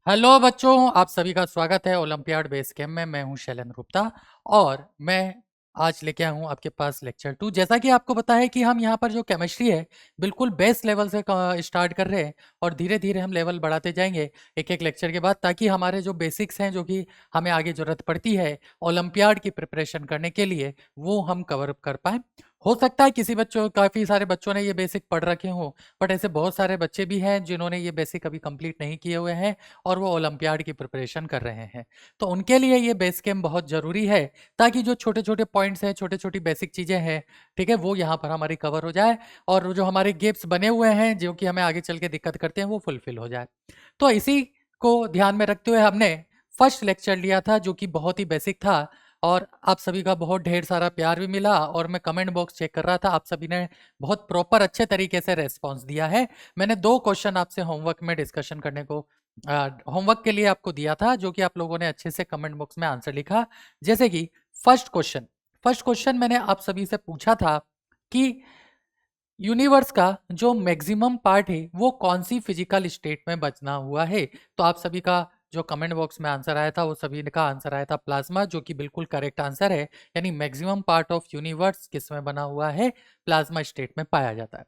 Hello बच्चों, आप सभी का स्वागत है ओलंपियाड बेस कैंप में। मैं हूं शैलेंद्र गुप्ता और मैं आज लेके आया हूं आपके पास लेक्चर 2। जैसा कि आपको पता है कि हम यहां पर जो केमिस्ट्री है बिल्कुल बेस लेवल से स्टार्ट कर रहे हैं और धीरे धीरे हम लेवल बढ़ाते जाएंगे एक एक लेक्चर के बाद, ताकि हमारे जो बेसिक्स हैं जो कि हमें आगे ज़रूरत पड़ती है ओलंपियाड की प्रिपरेशन करने के लिए, वो हम कवर अप कर पाएँ। हो सकता है किसी बच्चों काफ़ी सारे बच्चों ने ये बेसिक पढ़ रखे हों, बट ऐसे बहुत सारे बच्चे भी हैं जिन्होंने ये बेसिक अभी कंप्लीट नहीं किए हुए हैं और वो ओलंपियाड की प्रिपरेशन कर रहे हैं। तो उनके लिए ये बेस कैंप बहुत ज़रूरी है, ताकि जो छोटे-छोटे पॉइंट्स हैं, छोटी-छोटी बेसिक चीज़ें हैं, ठीक है, वो यहाँ पर हमारी कवर हो जाए और जो हमारे गैप्स बने हुए हैं, जो कि हमें आगे चल के दिक्कत करते हैं, वो फुलफिल हो जाए। तो इसी को ध्यान में रखते हुए हमने फर्स्ट लेक्चर लिया था, जो कि बहुत ही बेसिक था और आप सभी का बहुत ढेर सारा प्यार भी मिला और मैं कमेंट बॉक्स चेक कर रहा था, आप सभी ने बहुत प्रॉपर अच्छे तरीके से रेस्पॉन्स दिया है। मैंने 2 क्वेश्चन आपसे होमवर्क में डिस्कशन करने को होमवर्क के लिए आपको दिया था, जो कि आप लोगों ने अच्छे से कमेंट बॉक्स में आंसर लिखा। जैसे कि फर्स्ट क्वेश्चन मैंने आप सभी से पूछा था कि यूनिवर्स का जो मैक्सिमम पार्ट है वो कौन सी फिजिकल स्टेट में बचना हुआ है। तो आप सभी का जो कमेंट बॉक्स में आंसर आया था वो सभी का आंसर आया था प्लाज्मा, जो कि बिल्कुल करेक्ट आंसर है। यानी मैक्सिमम पार्ट ऑफ यूनिवर्स किस में बना हुआ है? प्लाज्मा स्टेट में पाया जाता है।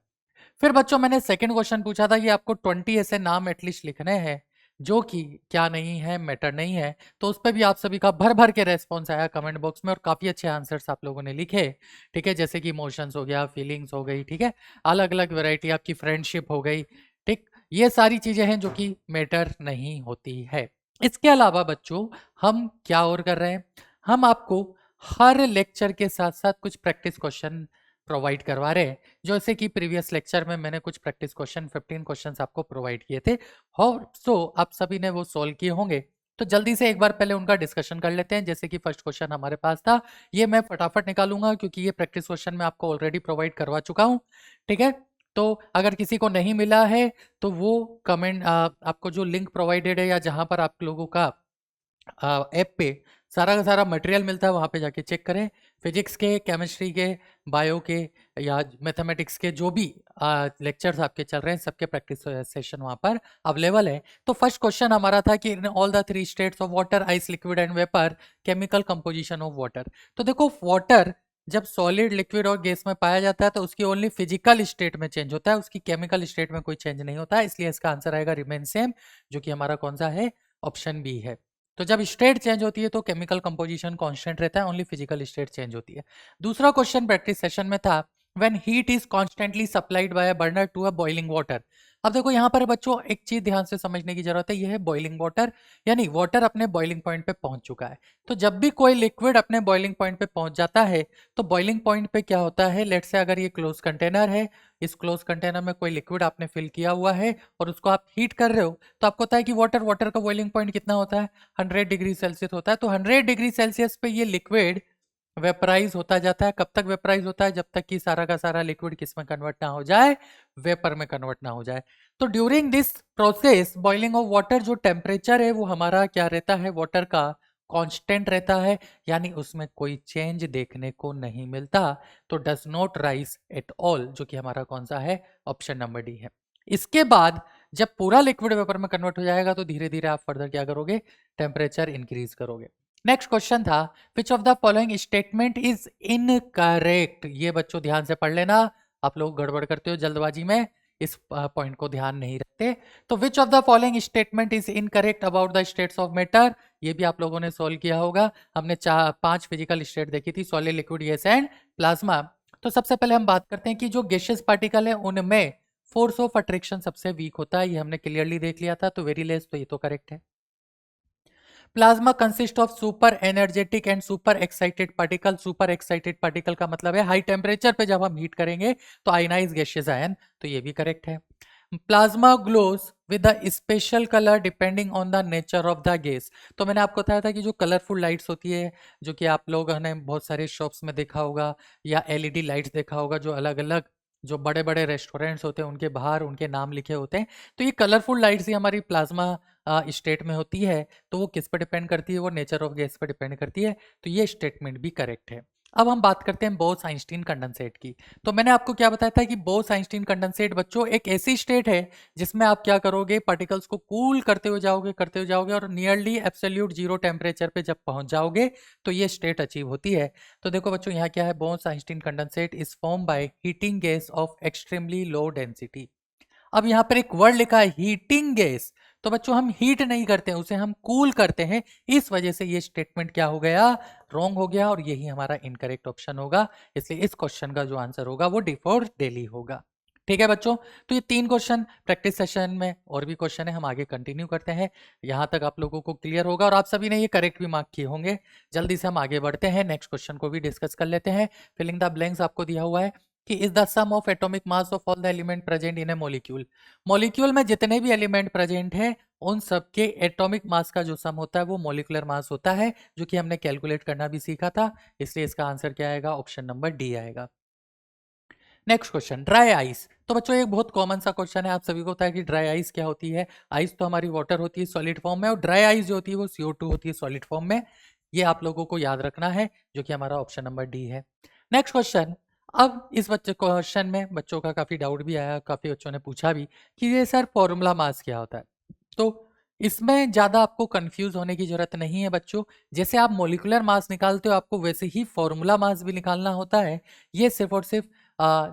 फिर बच्चों मैंने सेकंड क्वेश्चन पूछा था कि आपको 20 ऐसे नाम एटलीस्ट लिखने हैं जो कि क्या नहीं है, मैटर नहीं है। तो उस पर भी आप सभी का भर भर के रेस्पॉन्स आया कमेंट बॉक्स में और काफ़ी अच्छे आंसर्स आप लोगों ने लिखे, ठीक है। जैसे कि इमोशंस हो गया, फीलिंग्स हो गई, ठीक है, अलग अलग वैरायटी, आपकी फ्रेंडशिप हो गई, ठीक। ये सारी चीज़ें हैं जो कि मैटर नहीं होती है। इसके अलावा बच्चों हम क्या और कर रहे हैं, हम आपको हर लेक्चर के साथ साथ कुछ प्रैक्टिस क्वेश्चन प्रोवाइड करवा रहे हैं। जैसे कि प्रीवियस लेक्चर में मैंने कुछ प्रैक्टिस क्वेश्चन 15 क्वेश्चंस आपको प्रोवाइड किए थे और आप सभी ने वो सॉल्व किए होंगे। तो जल्दी से एक बार पहले उनका डिस्कशन कर लेते हैं। जैसे कि फर्स्ट क्वेश्चन हमारे पास था, ये मैं फटाफट निकालूंगा क्योंकि ये प्रैक्टिस क्वेश्चन मैं आपको ऑलरेडी प्रोवाइड करवा चुका हूँ, ठीक है। तो अगर किसी को नहीं मिला है तो वो कमेंट, आपको जो लिंक प्रोवाइडेड है या जहां पर आप लोगों का ऐप पे सारा का सारा मटेरियल मिलता है, वहाँ पे जाके चेक करें। फिजिक्स के, केमिस्ट्री के, बायो के या मैथमेटिक्स के जो भी लेक्चर्स आपके चल रहे हैं, सबके प्रैक्टिस सेशन वहाँ पर अवेलेबल है। तो फर्स्ट क्वेश्चन हमारा था कि in all the 3 states of water, ice, liquid and vapour, chemical composition of water. तो देखो, वाटर जब सॉलिड, लिक्विड और गैस में पाया जाता है तो उसकी ओनली फिजिकल स्टेट में चेंज होता है, उसकी केमिकल स्टेट में कोई चेंज नहीं होता है, इसलिए इसका आंसर आएगा रिमेन सेम, जो कि हमारा कौन सा है? ऑप्शन बी है। तो जब स्टेट चेंज होती है तो केमिकल कंपोजिशन कांस्टेंट रहता है, ओनली फिजिकल स्टेट चेंज होती है। दूसरा क्वेश्चन प्रैक्टिस सेशन में था, when heat is constantly supplied by a burner to a boiling water. अब देखो यहाँ पर बच्चों एक चीज ध्यान से समझने की जरूरत है, ये है बॉइलिंग वाटर, यानी वाटर अपने बॉइलिंग पॉइंट पे पहुंच चुका है। तो जब भी कोई लिक्विड अपने बॉइलिंग पॉइंट पे पहुंच जाता है तो बॉइलिंग पॉइंट पे क्या होता है, लेट से अगर ये क्लोज कंटेनर है, इस क्लोज कंटेनर में कोई लिक्विड आपने फिल किया हुआ है और उसको आप हीट कर रहे हो, तो आपको पता है कि वाटर वाटर का बॉइलिंग पॉइंट कितना होता है? 100 डिग्री सेल्सियस होता है। तो 100 डिग्री सेल्सियस पे ये लिक्विड वेपराइज होता जाता है। कब तक वेपराइज होता है? जब तक कि सारा का सारा लिक्विड किस में कन्वर्ट ना हो जाए? वेपर में कन्वर्ट ना हो जाए। तो during this process boiling of water, जो टेम्परेचर है वो हमारा क्या रहता है? वाटर का कांस्टेंट रहता है, यानी उसमें कोई चेंज देखने को नहीं मिलता। तो does not rise at all, जो कि हमारा कौन सा है? ऑप्शन नंबर डी है। इसके बाद जब पूरा लिक्विड वेपर में कन्वर्ट हो जाएगा तो धीरे धीरे आप फर्दर क्या करोगे? टेम्परेचर इंक्रीज करोगे। नेक्स्ट क्वेश्चन था, which of the following statement is incorrect. ये बच्चों ध्यान से पढ़ लेना, आप लोग गड़बड़ करते हो जल्दबाजी में, इस पॉइंट को ध्यान नहीं रखते। तो which of the following statement is incorrect about the states of matter. ये भी आप लोगों ने सॉल्व किया होगा। हमने 5 फिजिकल स्टेट देखी थी, solid, liquid, gas and plasma. तो सबसे पहले हम बात करते हैं कि जो गैसियस पार्टिकल है उनमें फोर्स ऑफ अट्रैक्शन सबसे वीक होता है, ये हमने क्लियरली देख लिया था। तो वेरी लेस, तो ये तो करेक्ट है। Plasma consist of super energetic and super excited particle. Super excited particle का मतलब है हाई टेम्परेचर पे जब हम हीट करेंगे तो आयनाइज गैसेस आयन, तो ये भी करेक्ट है। Plasma glows with the special colour depending on the nature of the gas. तो मैंने आपको बताया था कि जो कलरफुल लाइट्स होती है, जो कि आप लोगों ने बहुत सारे शॉप्स में देखा होगा या एलईडी लाइट्स देखा होगा, जो अलग अलग जो बड़े बड़े रेस्टोरेंट्स होते हैं उनके बाहर उनके नाम लिखे होते हैं, तो ये कलरफुल लाइट्स ही हमारी प्लाज्मा स्टेट में होती है। तो वो किस पर डिपेंड करती है? वो नेचर ऑफ गैस पर डिपेंड करती है। तो ये स्टेटमेंट भी करेक्ट है। अब हम बात करते हैं बोस-आइंस्टीन कंडेंसेट की। तो मैंने आपको क्या बताया था कि बोस-आइंस्टीन कंडेंसेट बच्चों एक ऐसी स्टेट है जिसमें आप क्या करोगे, पार्टिकल्स को कूल करते हुए जाओगे और नियरली एब्सोल्यूट जीरो टेम्परेचर पे जब पहुंच जाओगे तो ये स्टेट अचीव होती है। तो देखो बच्चों यहाँ क्या है, Bose-Einstein condensate is form by heating gas off extremely low density. अब यहाँ पर एक वर्ड लिखा है हीटिंग गैस, तो बच्चों हम हीट नहीं करते हैं, उसे हम कूल करते हैं। इस वजह से ये स्टेटमेंट क्या हो गया, रॉन्ग हो गया और यही हमारा इनकरेक्ट ऑप्शन होगा। इसलिए इस क्वेश्चन का जो आंसर होगा वो डी फॉर डेली होगा। ठीक है बच्चों, तो ये 3 क्वेश्चन प्रैक्टिस सेशन में और भी क्वेश्चन है, हम आगे कंटिन्यू करते हैं। यहाँ तक आप लोगों को क्लियर होगा और आप सभी ने ये करेक्ट भी मार्क किए होंगे। जल्दी से हम आगे बढ़ते हैं, नेक्स्ट क्वेश्चन को भी डिस्कस कर लेते हैं। फिलिंग द ब्लैंक्स आपको दिया हुआ है कि is the sum of atomic mass of all the element present in a molecule. Molecule में जितने भी एलिमेंट प्रेजेंट है उन सबके एटॉमिक मास का जो सम होता है वो मॉलिक्यूलर मास होता है, जो कि हमने कैलकुलेट करना भी सीखा था। इसलिए इसका आंसर क्या आएगा, ऑप्शन नंबर डी आएगा। Next question, dry ice. तो बच्चों एक बहुत कॉमन सा क्वेश्चन है, आप सभी को पता है कि ड्राई आइस क्या होती है। आइस तो हमारी वाटर होती है सॉलिड फॉर्म में, और ड्राई आइस जो होती है वो CO2 होती है सॉलिड फॉर्म में। ये आप लोगों को याद रखना है, जो कि हमारा ऑप्शन नंबर डी है। नेक्स्ट क्वेश्चन, अब इस बच्चे क्वेश्चन में बच्चों का काफी डाउट भी आया, काफी बच्चों ने पूछा भी कि ये सर फॉर्मूला मास क्या होता है। तो इसमें ज्यादा आपको कंफ्यूज होने की जरूरत नहीं है बच्चों। जैसे आप मोलिकुलर मास निकालते हो आपको वैसे ही फॉर्मूला मास भी निकालना होता है। ये सिर्फ और सिर्फ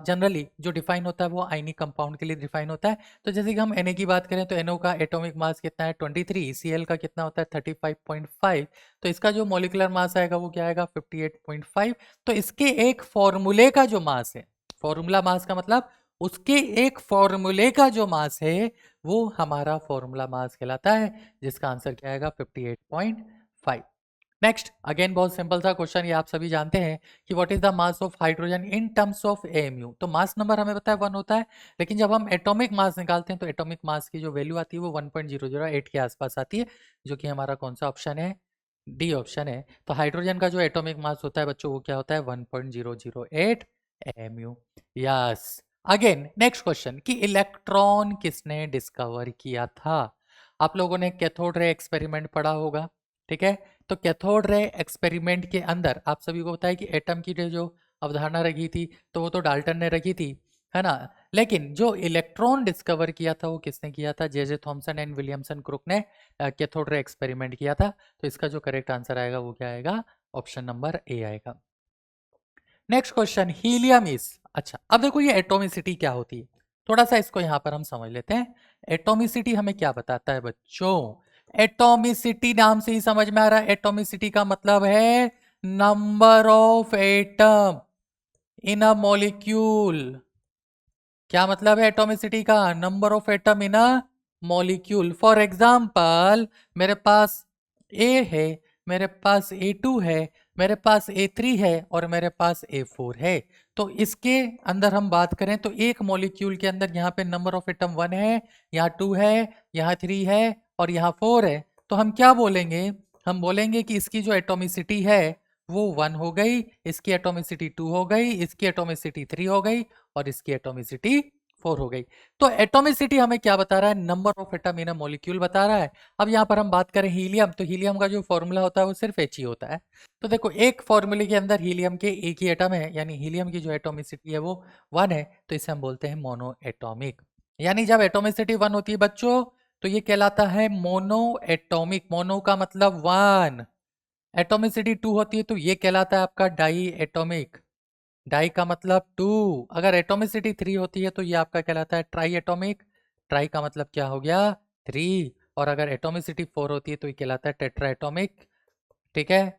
जनरली जो डिफाइन होता है वो आयनिक कंपाउंड के लिए डिफाइन होता है। तो जैसे कि हम Na की बात करें तो NO का एटॉमिक मास कितना है 23, Cl का कितना होता है 35.5। तो इसका जो मोलिकुलर मास आएगा वो क्या आएगा 58.5। तो इसके एक फॉर्मूले का जो मास है, फॉर्मूला मास का मतलब उसके एक फॉर्मूले का जो मास है वो हमारा फॉर्मूला मास कहलाता है, जिसका आंसर क्या आएगा 58.5। नेक्स्ट अगेन बहुत सिंपल सा क्वेश्चन, ये आप सभी जानते हैं कि what is the mass of hydrogen in terms of AMU। तो मास नंबर हमें पता है 1 होता है, लेकिन जब हम एटॉमिक मास निकालते हैं तो एटॉमिक मास की जो वैल्यू आती है वो 1.008 के आसपास आती है, जो कि हमारा कौन सा ऑप्शन है, डी ऑप्शन है। तो हाइड्रोजन का जो एटॉमिक मास होता है बच्चों वो क्या होता है 1.008 AMU। Yes, again next question कि इलेक्ट्रॉन किसने डिस्कवर किया था। आप लोगों ने कैथोड रे एक्सपेरिमेंट पढ़ा होगा, ठीक है। तो कैथोड रे एक्सपेरिमेंट के अंदर आप सभी को पता है कि एटम की जो अवधारणा रखी थी तो वो तो डाल्टन ने रखी थी, है ना। लेकिन जो इलेक्ट्रॉन डिस्कवर किया था वो किसने किया था, J Thomson and Williamson Crookes ने कैथोड रे एक्सपेरिमेंट किया था। तो इसका जो करेक्ट आंसर आएगा वो क्या आएगा, ऑप्शन नंबर ए आएगा। नेक्स्ट क्वेश्चन, हीलियम इज, अच्छा अब देखो ये एटोमिसिटी क्या होती है, थोड़ा सा इसको यहां पर हम समझ लेते हैं। एटोमिसिटी हमें क्या बताता है बच्चों, एटोमिसिटी नाम से ही समझ में आ रहा है, एटोमिसिटी का मतलब है number of atom in a molecule. क्या मतलब है एटोमिसिटी का, number of atom in a molecule. For example मेरे पास ए है, मेरे पास A2 है, मेरे पास A3 है और मेरे पास A4 है। तो इसके अंदर हम बात करें तो एक मॉलिक्यूल के अंदर यहाँ पे नंबर ऑफ एटम 1 है, यहाँ 2 है, यहाँ 3 है और यहाँ 4 है। तो हम क्या बोलेंगे, हम बोलेंगे कि इसकी जो एटोमिसिटी है वो 1 हो गई, इसकी एटोमिसिटी 2 हो गई, इसकी एटोमिसिटी 3 हो गई और इसकी एटोमिसिटी 4 हो गई। तो एटोमिसिटी हमें क्या बता रहा है, number of atom in a molecule बता रहा है। अब यहाँ पर हम बात करें हीलियम, तो हीलियम का जो फॉर्मूला होता है वो सिर्फ He होता है। तो देखो एक फॉर्मूले के अंदर हीलियम के एक ही एटम है, यानी हीलियम की जो एटोमिसिटी है वो 1 है, तो इसे हम बोलते हैं मोनो एटॉमिक। यानी जब एटोमिसिटी 1 होती है बच्चों तो ये कहलाता है मोनो एटॉमिक, मोनो का मतलब 1, एटोमिसिटी 2 होती है तो ये कहलाता है आपका डाई एटॉमिक, डाई का मतलब 2। अगर एटोमिसिटी 3 होती है तो ये आपका कहलाता है ट्राई एटॉमिक, ट्राई का मतलब क्या हो गया 3। और अगर एटोमिसिटी 4 होती है तो ये कहलाता है टेट्रा एटॉमिक, ठीक है।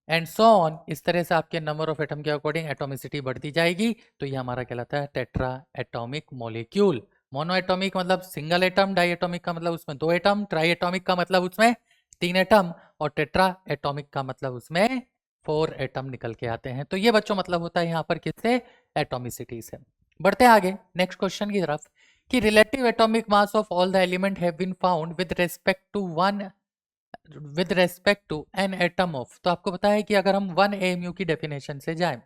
एंड सो ऑन, इस तरह से आपके नंबर ऑफ एटम के अकॉर्डिंग एटोमिसिटी बढ़ती जाएगी, तो ये हमारा कहलाता है tetra atomic molecule. Mono atomic मतलब सिंगल एटम, डाई एटॉमिक का मतलब उसमें 2 एटम, ट्राई एटॉमिक का मतलब उसमें 3 एटम और टेट्रा एटॉमिक का मतलब उसमें 4 एटम निकल के आते हैं। तो ये बच्चों मतलब होता है यहाँ पर किससे, एटोमिसिटी से। बढ़ते हैं आगे नेक्स्ट क्वेश्चन की तरफ कि relative atomic mass of all the element have been found with respect to an atom of. तो आपको पता है कि अगर हम 1 AMU की डेफिनेशन से जाएं,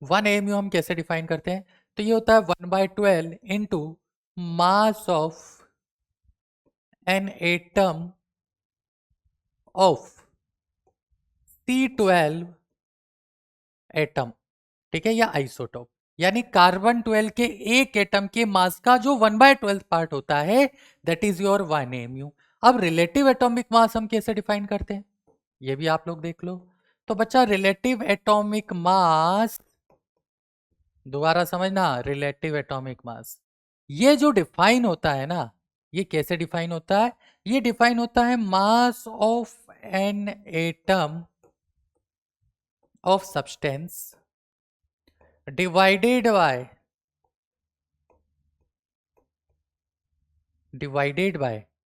1 AMU हम कैसे डिफाइन करते हैं, तो ये होता है 1/12 into mass of N atom of C12 atom, ठीक है, या आइसोटोप, यानी कार्बन 12 के एक एटम के मास का जो 1/12 पार्ट होता है, दैट इज योर 1 mu। अब रिलेटिव एटॉमिक मास हम कैसे डिफाइन करते हैं, ये भी आप लोग देख लो। तो बच्चा रिलेटिव एटॉमिक मास, दोबारा समझना, रिलेटिव एटॉमिक मास ये जो डिफाइन होता है ना, ये कैसे डिफाइन होता है, ये डिफाइन होता है mass of N atom of substance divided by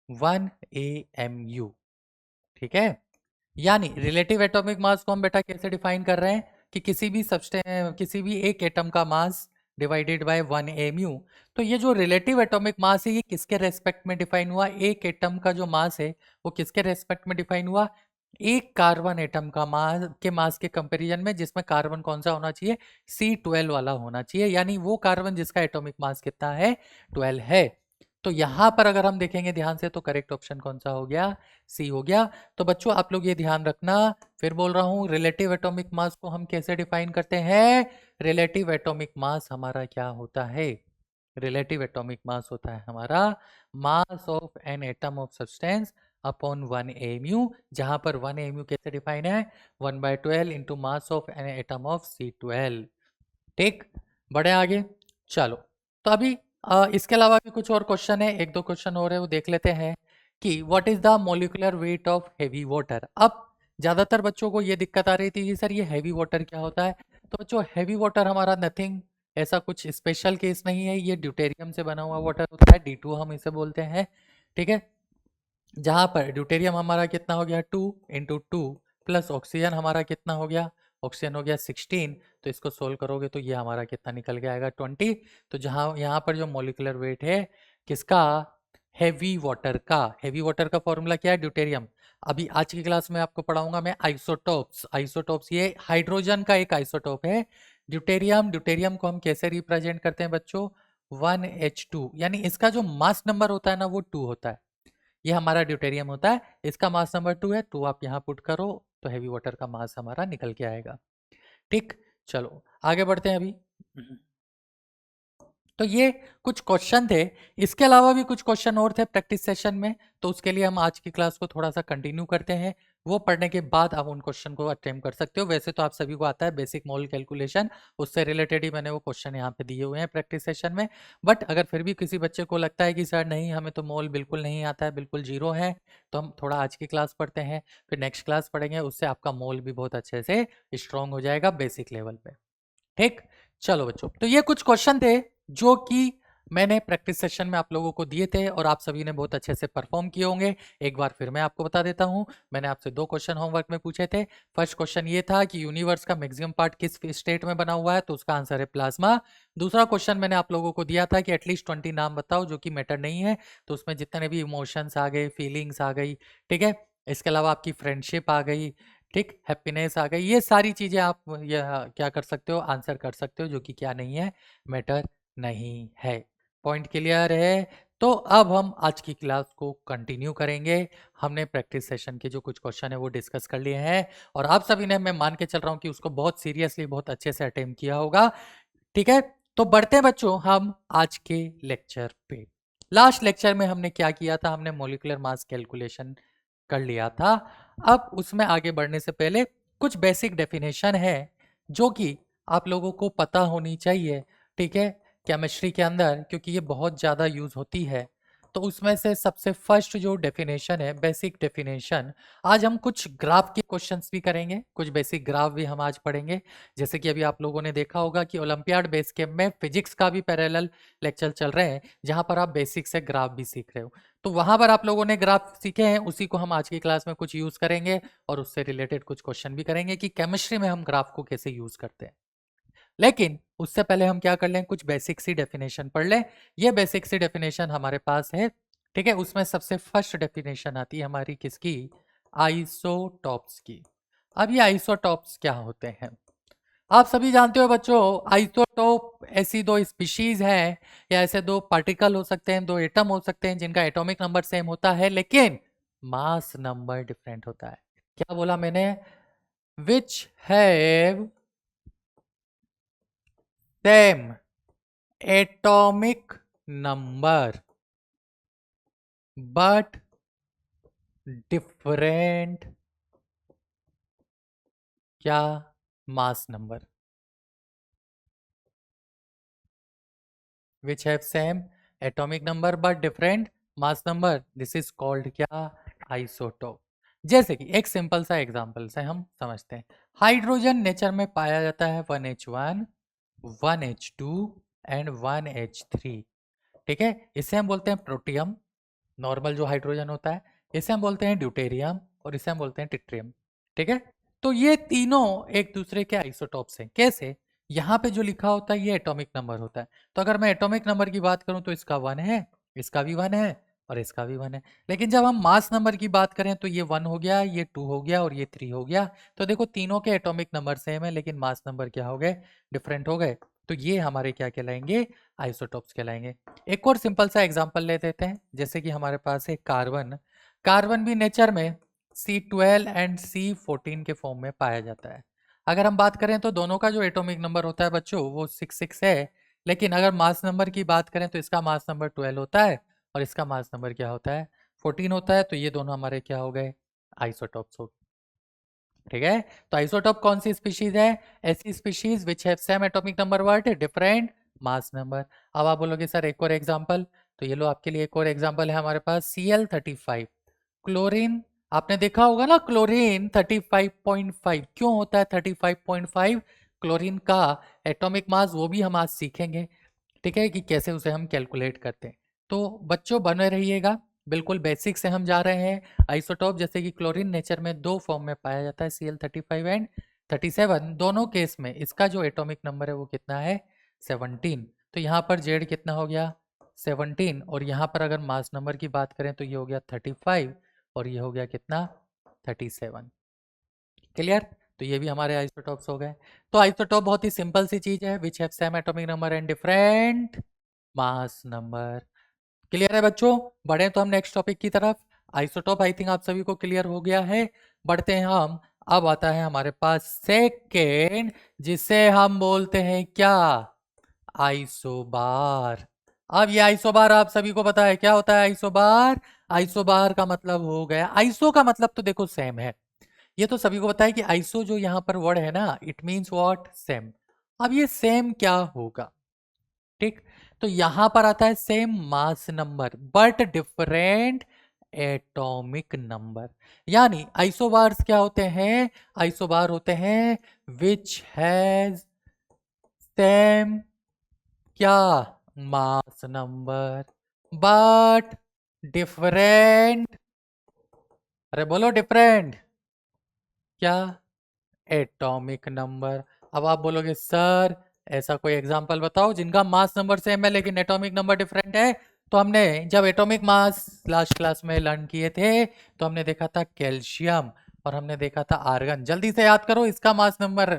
1 AMU, ठीक है। यानी रिलेटिव एटॉमिक मास को हम बेटा कैसे डिफाइन कर रहे हैं कि किसी भी सब्सटेंस, किसी भी एक एटम का मास डिवाइडेड बाय 1 AMU। तो ये जो रिलेटिव एटॉमिक मास है ये किसके रेस्पेक्ट में डिफाइन हुआ, एक एटम का जो मास है वो किसके रेस्पेक्ट में डिफाइन हुआ, एक कार्बन एटम का मास के कंपैरिजन में, जिसमें कार्बन कौन सा होना चाहिए, C12 वाला होना चाहिए, यानी वो कार्बन जिसका एटॉमिक मास कितना है, 12 है। तो यहां पर अगर हम देखेंगे ध्यान से तो करेक्ट ऑप्शन कौन सा हो गया, सी हो गया। तो बच्चों आप लोग ये ध्यान रखना, फिर बोल रहा हूं, रिलेटिव एटॉमिक मास को हम कैसे डिफाइन करते हैं, रिलेटिव एटॉमिक मास हमारा क्या होता है, रिलेटिव एटॉमिक मास होता है हमारा mass of N atom of substance upon 1 AMU, जहां पर 1 AMU कैसे डिफाइन है, 1/12 into mass of N atom of C12, ठीक। बढ़े आगे, चलो। तो अभी इसके अलावा भी कुछ और क्वेश्चन है, एक दो क्वेश्चन और है वो देख लेते हैं कि what is the molecular weight of heavy water. अब ज्यादातर बच्चों को ये दिक्कत आ रही थी कि सर ये हेवी वाटर क्या होता है। तो बच्चों हेवी वाटर हमारा नथिंग, ऐसा कुछ स्पेशल केस नहीं है, ये ड्यूटेरियम से बना हुआ वाटर होता है, D2 हम इसे बोलते हैं, ठीक है। जहां पर ड्यूटेरियम हमारा कितना हो गया, 2 × 2 प्लस ऑक्सीजन हमारा कितना हो गया, ऑक्सीजन हो गया 16। तो इसको सोल्व करोगे तो ये हमारा कितना निकल के आएगा, 20। तो जहां यहाँ पर जो मोलिकुलर वेट है किसका, हैवी वाटर का, हैवी वाटर का फॉर्मूला क्या है, ड्यूटेरियम। अभी आज की क्लास में आपको पढ़ाऊंगा मैं आइसोटोप्स, आइसोटोप्स ये हाइड्रोजन का एक आइसोटोप है ड्यूटेरियम। ड्यूटेरियम को हम कैसे रिप्रेजेंट करते हैं बच्चों, 1H2, यानी इसका जो मास नंबर होता है ना वो 2 होता है, ये हमारा ड्यूटेरियम होता है, इसका मास नंबर 2 है, 2 आप यहाँ पुट करो तो हैवी वाटर का मास हमारा निकल के आएगा, ठीक। चलो आगे बढ़ते हैं अभी। तो ये कुछ क्वेश्चन थे, इसके अलावा भी कुछ क्वेश्चन और थे प्रैक्टिस सेशन में, तो उसके लिए हम आज की क्लास को थोड़ा सा कंटिन्यू करते हैं, वो पढ़ने के बाद आप उन क्वेश्चन को अटेम्प्ट कर सकते हो। वैसे तो आप सभी को आता है बेसिक मोल कैलकुलेशन, उससे रिलेटेड ही मैंने वो क्वेश्चन यहाँ पे दिए हुए हैं प्रैक्टिस सेशन में। बट अगर फिर भी किसी बच्चे को लगता है कि सर नहीं हमें तो मोल बिल्कुल नहीं आता है, बिल्कुल जीरो है, तो हम थोड़ा आज की क्लास पढ़ते हैं, फिर नेक्स्ट क्लास पढ़ेंगे, उससे आपका मोल भी बहुत अच्छे से स्ट्रॉन्ग हो जाएगा बेसिक लेवल पे, ठीक। चलो बच्चों, तो ये कुछ क्वेश्चन थे जो कि मैंने प्रैक्टिस सेशन में आप लोगों को दिए थे और आप सभी ने बहुत अच्छे से परफॉर्म किए होंगे। एक बार फिर मैं आपको बता देता हूं, मैंने आपसे 2 क्वेश्चन होमवर्क में पूछे थे। फर्स्ट क्वेश्चन ये था कि यूनिवर्स का मैक्सिमम पार्ट किस स्टेट में बना हुआ है, तो उसका आंसर है प्लाज्मा। दूसरा क्वेश्चन मैंने आप लोगों को दिया था कि एटलीस्ट 20 नाम बताओ जो कि मैटर नहीं है, तो उसमें जितने भी इमोशंस आ गए, फीलिंग्स आ गई, ठीक है, इसके अलावा आपकी फ्रेंडशिप आ गई, ठीक, हैप्पीनेस आ गई, ये सारी चीजें आप क्या कर सकते हो, आंसर कर सकते हो, जो कि क्या नहीं है, मैटर नहीं है। पॉइंट क्लियर है। तो अब हम आज की क्लास को कंटिन्यू करेंगे। हमने प्रैक्टिस सेशन के जो कुछ क्वेश्चन है वो डिस्कस कर लिए हैं और आप सभी ने, मैं मान के चल रहा हूं कि उसको बहुत सीरियसली, बहुत अच्छे से अटेम्प्ट किया होगा, ठीक है। तो बढ़ते हैं बच्चों हम आज के लेक्चर पे। लास्ट लेक्चर में हमने क्या किया था, हमने मोलिकुलर मास कैलकुलेशन कर लिया था। अब उसमें आगे बढ़ने से पहले कुछ बेसिक डेफिनेशन है जो कि आप लोगों को पता होनी चाहिए, ठीक है, केमिस्ट्री के अंदर, क्योंकि ये बहुत ज़्यादा यूज होती है। तो उसमें से सबसे फर्स्ट जो डेफिनेशन है, बेसिक डेफिनेशन, आज हम कुछ ग्राफ के क्वेश्चंस भी करेंगे, कुछ बेसिक ग्राफ भी हम आज पढ़ेंगे। जैसे कि अभी आप लोगों ने देखा होगा कि ओलंपियाड बेस कैंप में फिजिक्स का भी पैरेलल लेक्चर चल रहे हैं, जहां पर आप बेसिक से ग्राफ भी सीख रहे हो। तो वहां पर आप लोगों ने ग्राफ सीखे हैं, उसी को हम आज की क्लास में कुछ यूज करेंगे और उससे रिलेटेड कुछ क्वेश्चन भी करेंगे कि केमिस्ट्री में हम ग्राफ को कैसे यूज करते हैं। लेकिन उससे पहले हम क्या कर लें, कुछ बेसिक सी डेफिनेशन पढ़ लें। ये बेसिक सी डेफिनेशन हमारे पास है, ठीक है। उसमें सबसे फर्स्ट डेफिनेशन आती है हमारी किसकी, आइसोटॉप्स की। अब ये आइसोटॉप्स क्या होते हैं, आप सभी जानते हो बच्चों, आइसोटोप ऐसी दो स्पीशीज हैं या ऐसे दो पार्टिकल हो सकते हैं, दो एटम हो सकते हैं जिनका एटॉमिक नंबर सेम होता है लेकिन मास नंबर डिफरेंट होता है। क्या बोला मैंने, which have same atomic number but different क्या mass number, which have same atomic number but different mass number, this is called क्या आइसोटोप। जैसे कि एक सिंपल सा एग्जांपल से हम समझते हैं, हाइड्रोजन नेचर में पाया जाता है 1H1 1H2 एंड 1H3, ठीक है, इसे हम बोलते हैं प्रोटियम, नॉर्मल जो हाइड्रोजन होता है, इसे हम बोलते हैं ड्यूटेरियम और इसे हम बोलते हैं टिट्रियम, ठीक है। तो ये तीनों एक दूसरे के आइसोटॉप्स हैं। कैसे? यहाँ पे जो लिखा होता है ये एटॉमिक नंबर होता है, तो अगर मैं एटॉमिक नंबर की बात करूं तो इसका 1 है, इसका भी 1 है और इसका भी 1 है, लेकिन जब हम मास नंबर की बात करें तो ये 1 हो गया, ये 2 हो गया और ये 3 हो गया। तो देखो तीनों के एटॉमिक नंबर सेम है लेकिन मास नंबर क्या हो गए, डिफरेंट हो गए। तो ये हमारे क्या कहलाएंगे, आइसोटॉप्स कहलाएंगे। एक और सिंपल सा एग्जांपल ले देते हैं, जैसे कि हमारे पास है कार्बन, कार्बन भी नेचर में C12 एंड C14 के फॉर्म में पाया जाता है। अगर हम बात करें तो दोनों का जो एटॉमिक नंबर होता है बच्चों वो 66 है, लेकिन अगर मास नंबर की बात करें तो इसका मास नंबर 12 होता है और इसका मास नंबर क्या होता है, 14 होता है। तो ये दोनों हमारे क्या हो गए, आइसोटॉप्स हो गए, ठीक है। तो आइसोटॉप कौन सी स्पीशीज है, ऐसी species which have same atomic number but different mass number. अब आप बोलोगे सर एक और एग्जांपल, तो ये लो आपके लिए एक और एग्जांपल है हमारे पास Cl35 क्लोरीन। आपने देखा होगा ना क्लोरीन 35.5 क्यों होता है 35.5, क्लोरीन का एटॉमिक मास वो भी हम आज सीखेंगे, ठीक है, कि कैसे उसे हम कैलकुलेट करते हैं। तो बच्चों बने रहिएगा, बिल्कुल बेसिक से हम जा रहे हैं। आइसोटॉप जैसे कि क्लोरीन नेचर में दो फॉर्म में पाया जाता है, Cl35 एंड 37। दोनों केस में इसका जो एटॉमिक नंबर है वो कितना है, 17। तो यहाँ पर जेड कितना हो गया, 17, और यहाँ पर अगर मास नंबर की बात करें तो ये हो गया 35 और ये हो गया कितना, 37। क्लियर? तो ये भी हमारे आइसोटॉप्स हो गए। तो आइसोटॉप बहुत ही सिंपल सी चीज है, विच have same atomic number and different mass number. Clear है बच्चों? बढ़े तो हम नेक्स्ट टॉपिक की तरफ। आइसोटॉप आई थिंक आप सभी को क्लियर हो गया है। बढ़ते हैं हम, अब आता है हमारे पास सेकेंड, जिसे हम बोलते हैं क्या, आइसोबार। अब ये आइसोबार आप सभी को पता है क्या होता है आइसोबार। आइसोबार का मतलब हो गया, आइसो का मतलब तो देखो सेम है, ये तो सभी को पता है कि आइसो जो यहाँ पर वर्ड है ना, इट मीन्स व्हाट, सेम। अब ये सेम क्या होगा, ठीक, तो यहां पर आता है same mass number but different atomic number. यानी आइसोबार्स क्या होते हैं, आइसोबार होते हैं विच हैज सेम क्या, मास नंबर बट डिफरेंट, अरे बोलो डिफरेंट क्या, एटॉमिक नंबर। अब आप बोलोगे सर ऐसा कोई एग्जांपल बताओ जिनका मास नंबर सेम है लेकिन एटॉमिक नंबर डिफरेंट है। तो हमने जब एटॉमिक मास लास्ट क्लास में लर्न किए थे तो हमने देखा था कैल्शियम और हमने देखा था आर्गन। जल्दी से याद करो, इसका मास नंबर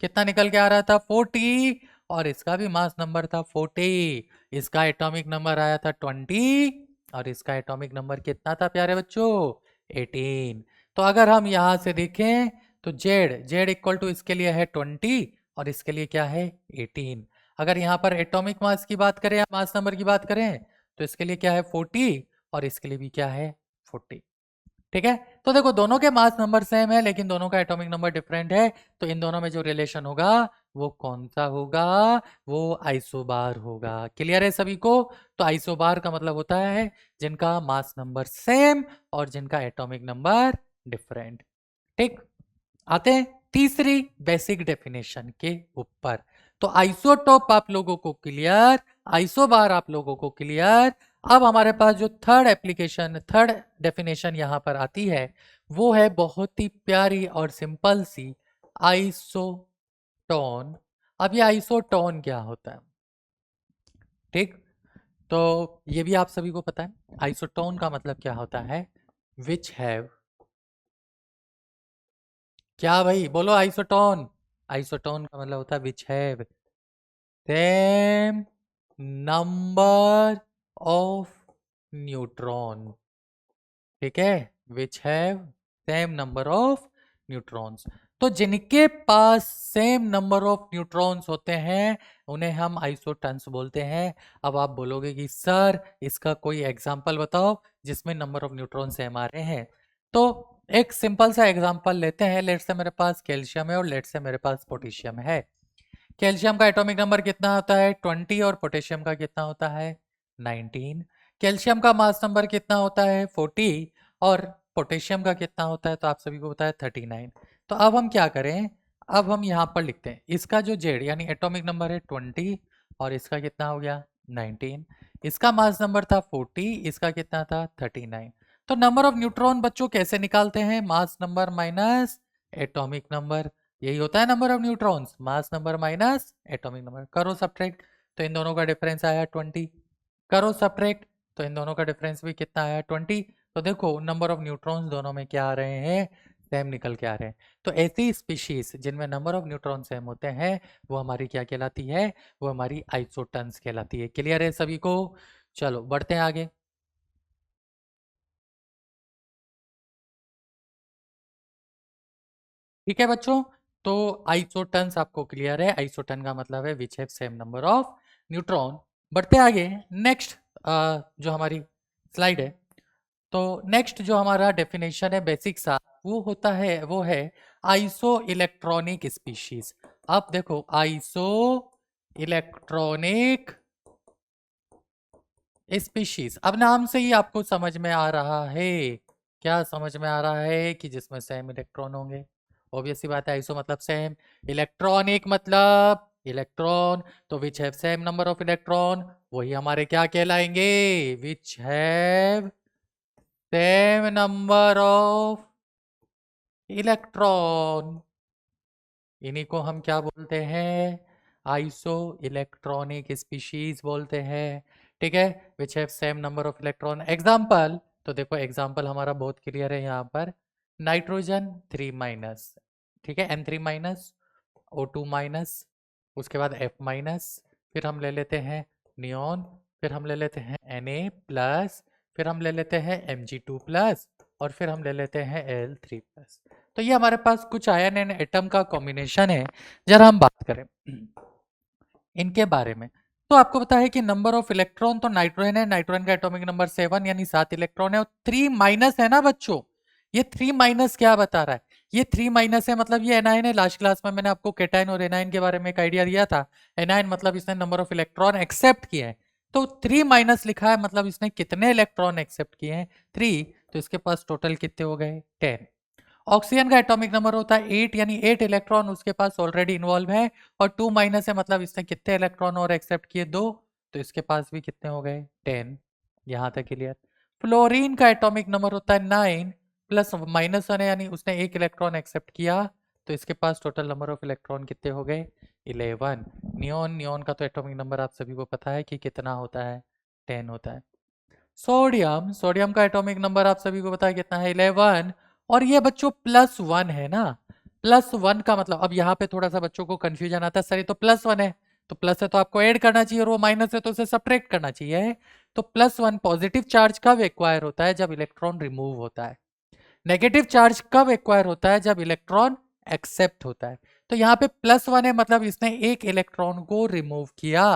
कितना निकल के आ रहा था, 40, और इसका भी मास नंबर था 40। इसका एटॉमिक नंबर आया था 20 और इसका एटॉमिक नंबर कितना था प्यारे बच्चों, 18। तो अगर हम यहाँ से देखें तो जेड जेड इक्वल टू इसके लिए है 20 और इसके लिए क्या है 18। अगर यहाँ पर एटॉमिक मास की बात करें या मास नंबर की बात करें तो इसके लिए क्या है 40 और इसके लिए भी क्या है 40, ठीक है। तो देखो दोनों के मास नंबर सेम है लेकिन दोनों का एटॉमिक नंबर डिफरेंट है, तो इन दोनों में जो रिलेशन होगा वो कौन सा होगा, वो आइसोबार होगा। क्लियर है सभी को? तो आइसोबार का मतलब होता है जिनका मास नंबर सेम और जिनका एटॉमिक नंबर डिफरेंट, ठीक। आते हैं तीसरी बेसिक डेफिनेशन के ऊपर। तो आइसोटोप आप लोगों को क्लियर, आइसोबार आप लोगों को क्लियर। अब हमारे पास जो थर्ड एप्लीकेशन, थर्ड डेफिनेशन यहां पर आती है वो है बहुत ही प्यारी और सिंपल सी, आइसोटोन। अब ये आइसोटोन क्या होता है, ठीक, तो ये भी आप सभी को पता है। आइसोटोन का मतलब क्या होता है, विच हैव, क्या भाई बोलो, आइसोटोन, आइसोटोन का मतलब होता है विच have same number of neutron, ठीक है, विच have same number of neutrons. तो जिनके पास सेम नंबर ऑफ न्यूट्रॉन्स होते हैं उन्हें हम आइसोटन्स बोलते हैं। अब आप बोलोगे कि सर इसका कोई एग्जाम्पल बताओ जिसमें नंबर ऑफ न्यूट्रॉन सेम आ रहे हैं। तो एक सिंपल सा एग्जाम्पल लेते हैं। लेट्स से मेरे पास कैल्शियम है और लेट्स से मेरे पास पोटेशियम है। कैल्शियम का एटॉमिक नंबर कितना होता है 20 और पोटेशियम का कितना होता है 19। कैल्शियम का मास नंबर कितना होता है 40 और पोटेशियम का कितना होता है तो आप सभी को पता है 39। तो अब हम क्या करें, अब हम यहाँ पर लिखते हैं इसका जो जेड यानी एटॉमिक नंबर है 20 और इसका कितना हो गया 19। इसका मास नंबर था 40, इसका कितना था 39। तो नंबर ऑफ न्यूट्रॉन बच्चों कैसे निकालते हैं, mass number minus atomic number. यही होता है number of neutrons, mass number minus atomic number. करो सब्ट्रैक्ट तो इन दोनों का डिफरेंस आया 20। करो सब्ट्रैक्ट तो इन दोनों का डिफरेंस भी कितना आया 20। तो देखो नंबर ऑफ न्यूट्रॉन्स दोनों में क्या आ रहे हैं, सेम निकल के आ रहे हैं। तो ऐसी स्पीशीज जिनमें नंबर ऑफ न्यूट्रॉन सेम होते हैं वो हमारी क्या कहलाती है, वो हमारी आइसोटन्स कहलाती है। क्लियर है सभी को? चलो बढ़ते हैं आगे। ठीक है बच्चों, तो आइसोटन्स आपको क्लियर है। आइसोटन का मतलब है विच have same number of neutron. बढ़ते आगे। नेक्स्ट जो हमारी स्लाइड है, तो नेक्स्ट जो हमारा डेफिनेशन है बेसिक सा वो होता है, वो है आइसो इलेक्ट्रॉनिक स्पीशीज। अब देखो आइसो इलेक्ट्रॉनिक स्पीशीज, अब नाम से ही आपको समझ में आ रहा है, क्या समझ में आ रहा है कि जिसमें सेम इलेक्ट्रॉन होंगे। ऑब्वियस सी बात है, आइसो मतलब सेम, इलेक्ट्रॉनिक मतलब इलेक्ट्रॉन, तो which have same number of electron वही हमारे क्या कहलाएंगे, which have same number of electron. इन्हीं को हम क्या बोलते हैं, आइसो इलेक्ट्रॉनिक स्पीशीज बोलते हैं। ठीक है, विच have same number of electron. Example, तो देखो एग्जाम्पल हमारा बहुत क्लियर है यहाँ पर, नाइट्रोजन 3-, ठीक है, N3-, O2-, उसके बाद F-, फिर हम ले लेते हैं नियॉन, फिर हम ले लेते हैं Na+, फिर हम ले लेते हैं Mg2+, और फिर हम ले लेते हैं Al3+। तो ये हमारे पास कुछ आयन एंड एटम का कॉम्बिनेशन है। जरा हम बात करें इनके बारे में, तो आपको पता है कि नंबर ऑफ इलेक्ट्रॉन तो नाइट्रोजन है, नाइट्रोजन का एटॉमिक नंबर 7 यानी 7 इलेक्ट्रॉन है, और 3- है ना बच्चों। ये 3- क्या बता रहा है, ये 3- है मतलब ये एनायन है। लास्ट क्लास में मैंने आपको केटाइन और एनायन के बारे में एक आइडिया दिया था। एनायन मतलब इसने नंबर ऑफ इलेक्ट्रॉन एक्सेप्ट किए हैं, तो 3- लिखा है मतलब इसने कितने इलेक्ट्रॉन एक्सेप्ट किए हैं 3, तो इसके पास टोटल कितने हो गए 10। ऑक्सीजन का एटॉमिक नंबर होता है 8 यानी 8 इलेक्ट्रॉन उसके पास ऑलरेडी इन्वॉल्व है, और 2- है मतलब इसने कितने इलेक्ट्रॉन और एक्सेप्ट किए 2, तो इसके पास भी कितने हो गए 10। यहाँ तक क्लियर। फ्लोरीन का एटॉमिक नंबर होता है 9 प्लस -1 है यानी उसने एक इलेक्ट्रॉन एक्सेप्ट किया, तो इसके पास टोटल नंबर ऑफ इलेक्ट्रॉन कितने हो गए 11। नियॉन, नियॉन का तो एटॉमिक नंबर आप सभी को पता है कि कितना होता है 10 होता है। सोडियम, सोडियम का एटॉमिक नंबर आप सभी को पता है कितना है 11, और ये बच्चों +1 है ना। +1 का मतलब, अब यहाँ पे थोड़ा सा बच्चों को कंफ्यूजन आता है, सर ये तो +1 है, तो प्लस है तो आपको ऐड करना चाहिए, और वो माइनस है तो उसे सब्ट्रैक्ट करना चाहिए। तो +1 पॉजिटिव चार्ज कब एक्वायर होता है, जब इलेक्ट्रॉन रिमूव होता है। नेगेटिव चार्ज कब एक्वायर होता है, जब इलेक्ट्रॉन एक्सेप्ट होता है। तो यहाँ पे +1 है मतलब इसने एक इलेक्ट्रॉन को रिमूव किया,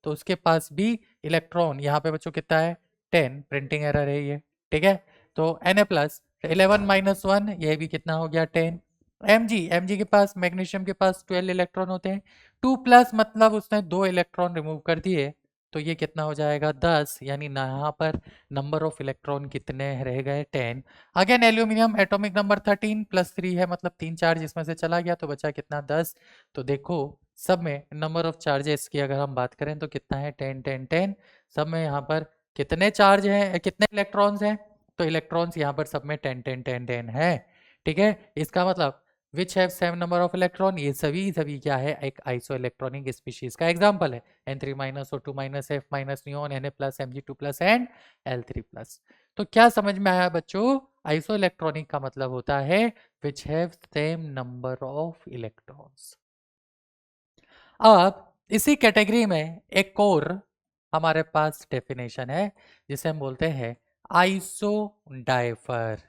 तो उसके पास भी इलेक्ट्रॉन यहाँ पे बच्चों कितना है 10, प्रिंटिंग एरर है ये। ठीक है, तो Na+, 11 - 1 ये भी कितना हो गया 10। Mg के पास, मैग्नीशियम के पास 12 इलेक्ट्रॉन होते हैं, 2+ मतलब उसने 2 इलेक्ट्रॉन रिमूव कर दिए, तो ये कितना हो जाएगा 10, यानी यहाँ पर नंबर ऑफ इलेक्ट्रॉन कितने रह गए 10। अगेन एल्यूमिनियम एटॉमिक नंबर 13 +3 है मतलब 3 चार्ज इसमें से चला गया, तो बचा कितना 10। तो देखो सब में नंबर ऑफ चार्जेस की अगर हम बात करें तो कितना है 10 10 10। सब में यहाँ पर कितने चार्ज हैं, कितने इलेक्ट्रॉन्स हैं, तो इलेक्ट्रॉन्स यहाँ पर सब में 10 10 10 10 है। ठीक है, इसका मतलब विच have same number of electron, ये सभी सभी क्या है एक आइसो इलेक्ट्रॉनिक स्पीशीज का एग्जाम्पल है। N3- O2- F- neon Na+, Mg2+ and Al3+। तो क्या समझ में आया बच्चों, आइसो इलेक्ट्रॉनिक का मतलब होता है विच have same number of electrons. अब इसी कैटेगरी में एक और हमारे पास डेफिनेशन है जिसे हम बोलते हैं आइसो डाइफर।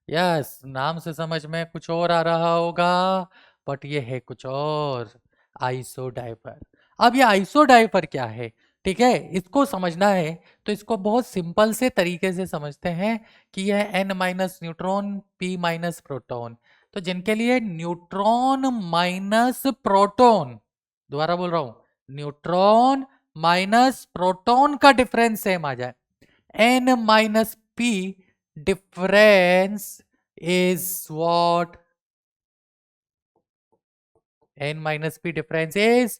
यस, नाम से समझ में कुछ और आ रहा होगा, बट ये है कुछ और, आइसोडाइपर। अब ये आइसोडाइपर क्या है, ठीक है, इसको समझना है तो इसको बहुत सिंपल से तरीके से समझते हैं कि यह n minus neutron p minus proton, तो जिनके लिए न्यूट्रॉन माइनस प्रोटॉन, दोबारा बोल रहा हूं, न्यूट्रॉन माइनस प्रोटॉन का डिफरेंस सेम आ जाए, n minus p difference is what? n minus p difference is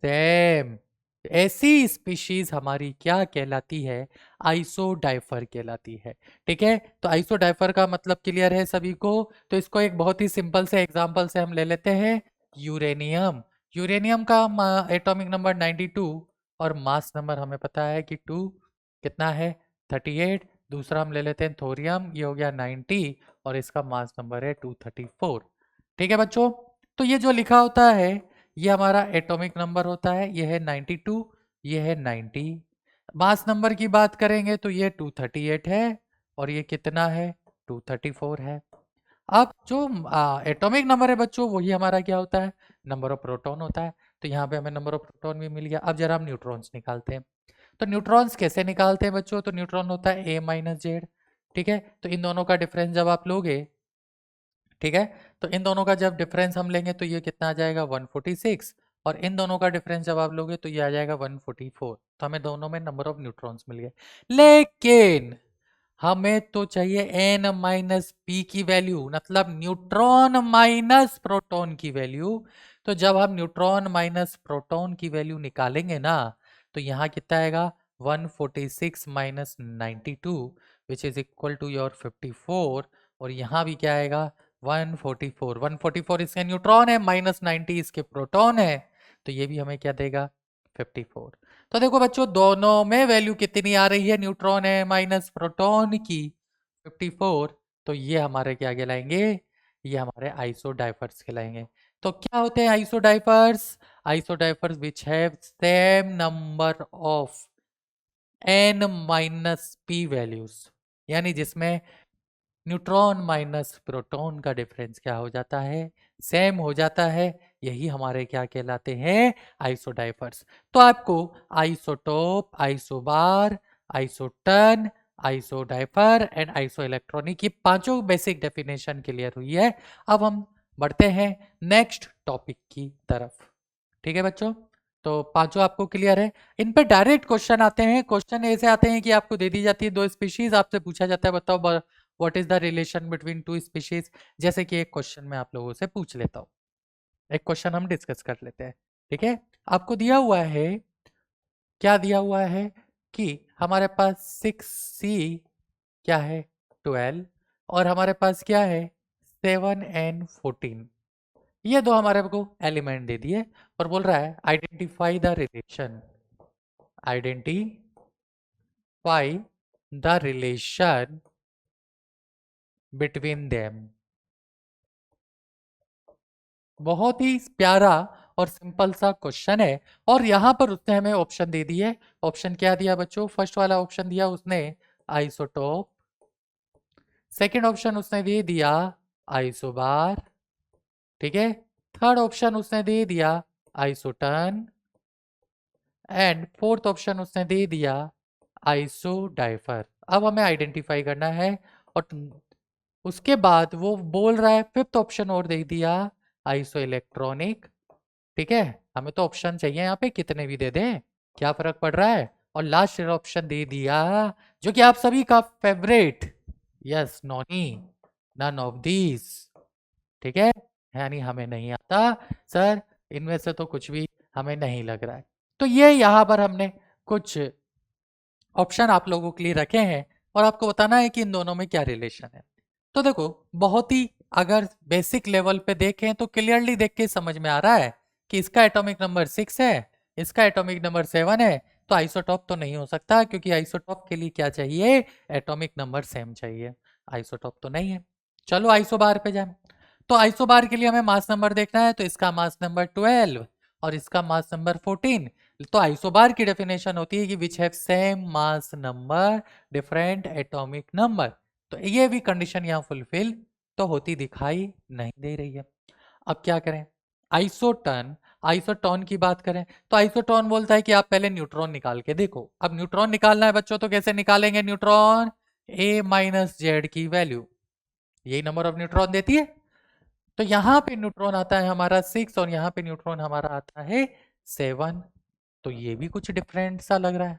same. ऐसी स्पीशीज हमारी क्या कहलाती है, आइसोडाइफर कहलाती है, ठीक है। तो आइसोडाइफर का मतलब क्लियर है सभी को, तो इसको एक बहुत ही सिंपल से एग्जांपल से हम ले लेते हैं, यूरेनियम। यूरेनियम का एटॉमिक नंबर 92 और मास नंबर हमें पता है कि 2 कितना है, 38। दूसरा हम ले लेते हैं थोरियम, ये हो गया 90 और इसका मास नंबर है 234, ठीक है बच्चों। तो ये जो लिखा होता है ये हमारा एटॉमिक नंबर होता है, ये है 92, ये है 90। मास नंबर की बात करेंगे तो ये 238 है और ये कितना है, 234 है। अब जो एटॉमिक नंबर है बच्चों वही हमारा क्या होता है, नंबर ऑफ प्रोटॉन होता है, तो यहाँ पे हमें नंबर ऑफ प्रोटॉन भी मिल गया। अब जरा हम न्यूट्रॉन्स निकालते हैं, तो न्यूट्रॉन्स कैसे निकालते हैं बच्चों, तो न्यूट्रॉन होता है ए माइनस जेड, ठीक है। तो इन दोनों का डिफरेंस जब आप लोगे, ठीक है, तो इन दोनों का जब डिफरेंस हम लेंगे तो ये कितना आ जाएगा 146, और इन दोनों का डिफरेंस जब आप लोगे तो ये आ जाएगा 144, तो हमें दोनों में नंबर ऑफ न्यूट्रॉन्स मिल गए। लेकिन हमें तो चाहिए n माइनस पी की वैल्यू, मतलब न्यूट्रॉन माइनस प्रोटॉन की वैल्यू। तो जब हम न्यूट्रॉन माइनस प्रोटॉन की वैल्यू निकालेंगे ना, तो यहाँ कितना आएगा 146 minus 92 which is equal to your 54, और यहाँ भी क्या आएगा 144। 144 इसके न्यूट्रॉन है, माइनस 90 इसके प्रोटॉन है, तो ये भी हमें क्या देगा 54। तो देखो बच्चों दोनों में वैल्यू कितनी आ रही है, न्यूट्रॉन है माइनस प्रोटॉन की 54, तो ये हमारे क्या कहलाएंगे, ये हमारे आइसोडाइफर्स कहलाएंगे। तो क्या होते हैं isodiaphers, isodiaphers which have same number of n minus p values, यानी जिसमें न्यूट्रॉन माइनस प्रोटॉन का डिफरेंस क्या हो जाता है, सेम हो जाता है, यही हमारे क्या कहलाते हैं, आइसोडाइफर्स। तो आपको isotope, isobar, isotone, isodiapher and isoelectronic की पांचों बेसिक डेफिनेशन क्लियर हुई है। अब हम बढ़ते हैं नेक्स्ट टॉपिक की तरफ, ठीक है बच्चों। तो पांचों आपको क्लियर है, इन पे डायरेक्ट क्वेश्चन आते हैं। क्वेश्चन ऐसे आते हैं कि आपको दे दी जाती है दो स्पीशीज, आपसे पूछा जाता है बताओ what is the relation between two species. जैसे कि एक क्वेश्चन मैं आप लोगों से पूछ लेता हूँ, एक क्वेश्चन हम डिस्कस कर लेते हैं, ठीक है। आपको दिया हुआ है, क्या दिया हुआ है कि हमारे पास 6c क्या है 12, और हमारे पास क्या है 7n14, ये दो हमारे को एलिमेंट दे दिए, और बोल रहा है identify the relation, identify the relation between them. बहुत ही प्यारा और सिंपल सा क्वेश्चन है, और यहां पर उसने हमें ऑप्शन दे दिए। ऑप्शन क्या दिया बच्चों, फर्स्ट वाला ऑप्शन दिया उसने आइसोटोप, सेकंड ऑप्शन उसने दे दिया आइसोबार, ठीक है, थर्ड ऑप्शन उसने दे दिया आइसोटन, एंड फोर्थ ऑप्शन उसने दे दिया आइसोडाइफर। अब हमें आइडेंटिफाई करना है, और उसके बाद वो बोल रहा है फिफ्थ ऑप्शन और दे दिया आइसो इलेक्ट्रॉनिक, ठीक है। हमें तो ऑप्शन चाहिए यहाँ पे, कितने भी दे दें क्या फर्क पड़ रहा है। और लास्ट ऑप्शन दे दिया जो कि आप सभी का फेवरेट, यस नॉनी, नन ऑफ दीज, ठीक है, यानी हमें नहीं आता सर, इनमें से तो कुछ भी हमें नहीं लग रहा है। तो ये यहाँ पर हमने कुछ ऑप्शन आप लोगों के लिए रखे हैं, और आपको बताना है कि इन दोनों में क्या रिलेशन है। तो देखो बहुत ही अगर बेसिक लेवल पे देखें तो क्लियरली देख के समझ में आ रहा है कि इसका एटॉमिक नंबर 6 है, इसका एटॉमिक नंबर 7 है, तो आइसोटॉप तो नहीं हो सकता, क्योंकि आइसोटॉप के लिए क्या चाहिए, एटॉमिक नंबर सेम चाहिए, आइसोटॉप तो नहीं है। चलो आइसोबार पे जाए, तो आइसोबार के लिए हमें मास नंबर देखना है, तो इसका मास नंबर 12 और इसका मास नंबर 14। तो आइसोबार की डेफिनेशन होती है कि विच have same mass number different atomic number, तो ये भी कंडीशन यहाँ फुलफिल तो होती दिखाई नहीं दे रही है। अब क्या करें, आइसोटोन की बात करें तो आइसोटोन बोलता है कि आप पहले न्यूट्रॉन निकाल के देखो। अब न्यूट्रॉन निकालना है बच्चों, तो कैसे निकालेंगे न्यूट्रॉन? a माइनस जेड की वैल्यू, यही नंबर ऑफ न्यूट्रॉन देती है। तो यहाँ पे न्यूट्रॉन आता है हमारा 6 और यहाँ पे न्यूट्रॉन हमारा आता है 7। तो ये भी कुछ डिफरेंट सा लग रहा है।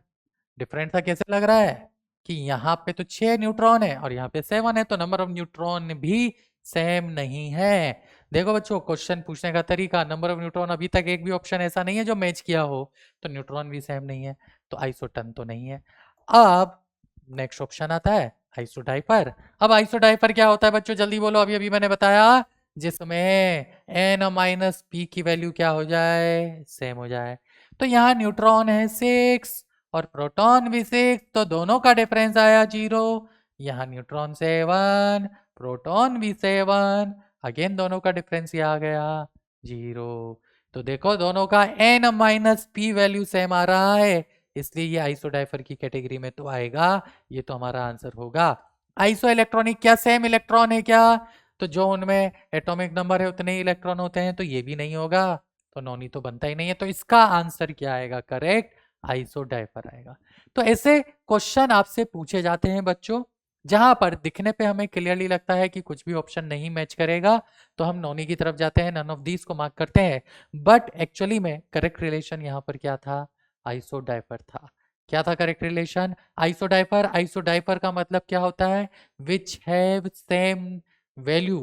डिफरेंट सा कैसे लग रहा है कि यहाँ पे तो 6 न्यूट्रॉन है और यहाँ पे 7 है, तो नंबर ऑफ न्यूट्रॉन भी सेम नहीं है। देखो बच्चों, क्वेश्चन पूछने का तरीका, नंबर ऑफ न्यूट्रॉन अभी तक एक भी ऑप्शन ऐसा नहीं है जो मैच किया हो, तो न्यूट्रॉन भी सेम नहीं है, तो आइसोटन तो नहीं है। अब नेक्स्ट ऑप्शन आता है आइसोडाइपर। अब आइसोडाइपर क्या होता है बच्चों, जल्दी बोलो। अभी अभी मैंने बताया जिसमें n माइनस पी की वैल्यू क्या हो जाए, सेम हो जाए। तो यहाँ न्यूट्रॉन है 6 और प्रोटॉन भी 6, तो दोनों का डिफरेंस आया 0। यहाँ न्यूट्रॉन 7, प्रोटॉन भी 7, अगेन दोनों का डिफरेंस ये आ गया 0। तो देखो दोनों का n minus P value same आ रहा है, इसलिए ये आइसोडाइफर की कैटेगरी में तो आएगा। ये तो हमारा आंसर होगा। आइसो इलेक्ट्रॉनिक क्या सेम इलेक्ट्रॉन है क्या? तो जो उनमें एटॉमिक नंबर है उतने ही इलेक्ट्रॉन होते हैं, तो ये भी नहीं होगा, तो नॉनी तो बनता ही नहीं है। तो इसका आंसर क्या आएगा करेक्ट? आइसोडाइफर आएगा। तो ऐसे क्वेश्चन आपसे पूछे जाते हैं बच्चों, जहां पर दिखने पे हमें क्लियरली लगता है कि कुछ भी ऑप्शन नहीं मैच करेगा, तो हम नॉनी की तरफ जाते हैं, नन ऑफ दीज को मार्क करते हैं। बट एक्चुअली में करेक्ट रिलेशन यहाँ पर क्या था? आइसोडाइपर था। क्या था करेक्ट रिलेशन? आइसोडाइपर। आइसोडाइपर का मतलब क्या होता है? विच हैव सेम वैल्यू,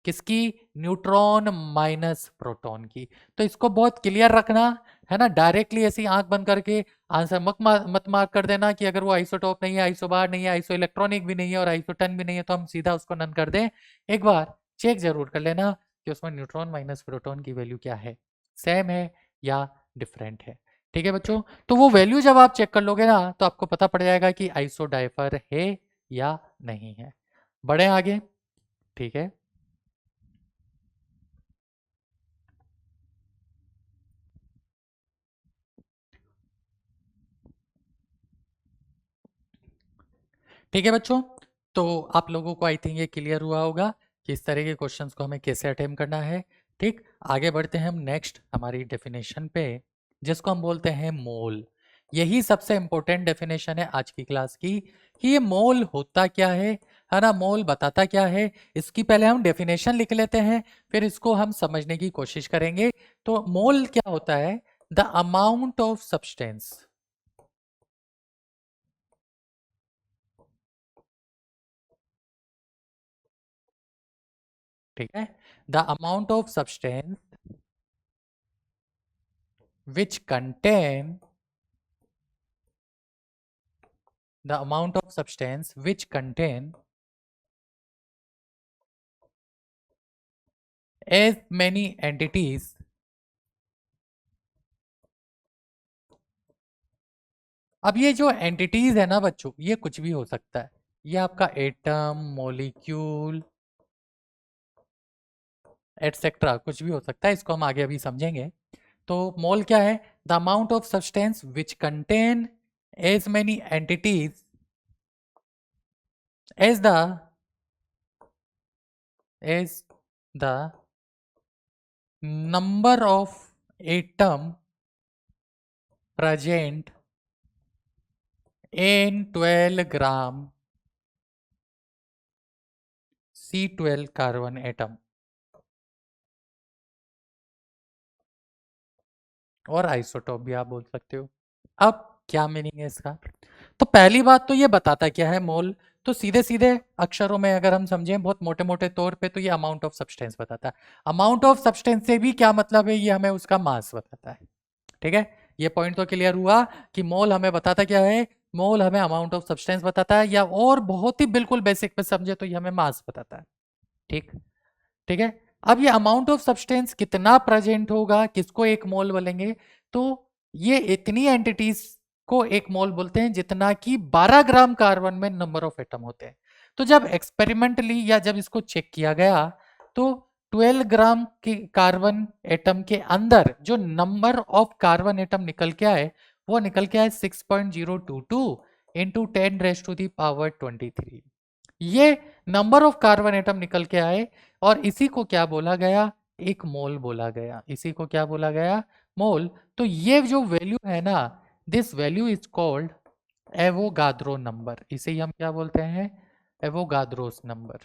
किसकी? न्यूट्रॉन माइनस प्रोटॉन की। तो इसको बहुत क्लियर रखना है ना, डायरेक्टली ऐसी आंख बंद करके आंसर मत मार्क कर देना कि अगर वो आइसोटॉप नहीं है, आइसोबार नहीं है, आइसो इलेक्ट्रॉनिक भी नहीं है और आइसोटन भी नहीं है तो हम सीधा उसको नन कर दें। एक बार चेक जरूर कर लेना कि उसमें न्यूट्रॉन माइनस प्रोटॉन की वैल्यू क्या है, सेम है या डिफरेंट है। ठीक है बच्चों, तो वो वैल्यू जब आप चेक कर लोगे ना तो आपको पता पड़ जाएगा कि आइसोडाइफर है या नहीं है। बढ़े आगे, ठीक है। ठीक है बच्चों, तो आप लोगों को आई थिंक ये क्लियर हुआ होगा कि इस तरह के क्वेश्चंस को हमें कैसे अटेम्प्ट करना है। ठीक, आगे बढ़ते हैं हम नेक्स्ट हमारी डेफिनेशन पे, जिसको हम बोलते हैं मोल। यही सबसे इंपॉर्टेंट डेफिनेशन है आज की क्लास की कि ये मोल होता क्या है ना, मोल बताता क्या है। इसकी पहले हम डेफिनेशन लिख लेते हैं, फिर इसको हम समझने की कोशिश करेंगे। तो मोल क्या होता है? द अमाउंट ऑफ सब्सटेंस, ठीक है, the amount of substance which contain the amount of substance which contain as many entities अब ये जो एंटिटीज है ना बच्चों, ये कुछ भी हो सकता है। ये आपका एटम, मॉलिक्यूल एटसेट्रा कुछ भी हो सकता है, इसको हम आगे अभी समझेंगे। तो मोल क्या है? The amount of substance which contain as many entities as the as the number of atom present in 12 gram C12 carbon atom. और आइसोटोप भी आप बोल सकते हो। अब क्या मीनिंग है इसका? तो पहली बात तो ये बताता क्या है मोल, तो सीधे सीधे अक्षरों में अगर हम समझें बहुत मोटे मोटे तौर पे, तो ये अमाउंट ऑफ सब्सटेंस बताता है। अमाउंट ऑफ सब्सटेंस से भी क्या मतलब है? ये हमें उसका मास बताता है। ठीक है, ये पॉइंट तो क्लियर हुआ कि मोल हमें बताता क्या है? मोल हमें अमाउंट ऑफ सब्सटेंस बताता है, या और बहुत ही बिल्कुल बेसिक पे समझे तो ये हमें मास बताता है। ठीक, ठीक है। अब ये अमाउंट ऑफ सब्सटेंस कितना प्रेजेंट होगा, किसको एक मोल बोलेंगे? तो ये इतनी एंटिटीज को एक मोल बोलते हैं जितना कि 12 ग्राम कार्बन में नंबर ऑफ एटम होते हैं। तो जब एक्सपेरिमेंटली या जब इसको चेक किया गया तो 12 ग्राम के कार्बन एटम के अंदर जो नंबर ऑफ कार्बन एटम निकल के आए वो निकल के आए 6.022 into 10 raise to the power 23। ये नंबर ऑफ कार्बन एटम निकल के आए और इसी को क्या बोला गया, एक मोल बोला गया। इसी को क्या बोला गया, मोल। तो ये जो वैल्यू है ना, this value is called Avogadro number. इसे ही हम क्या बोलते हैं, एवोगाद्रोस नंबर।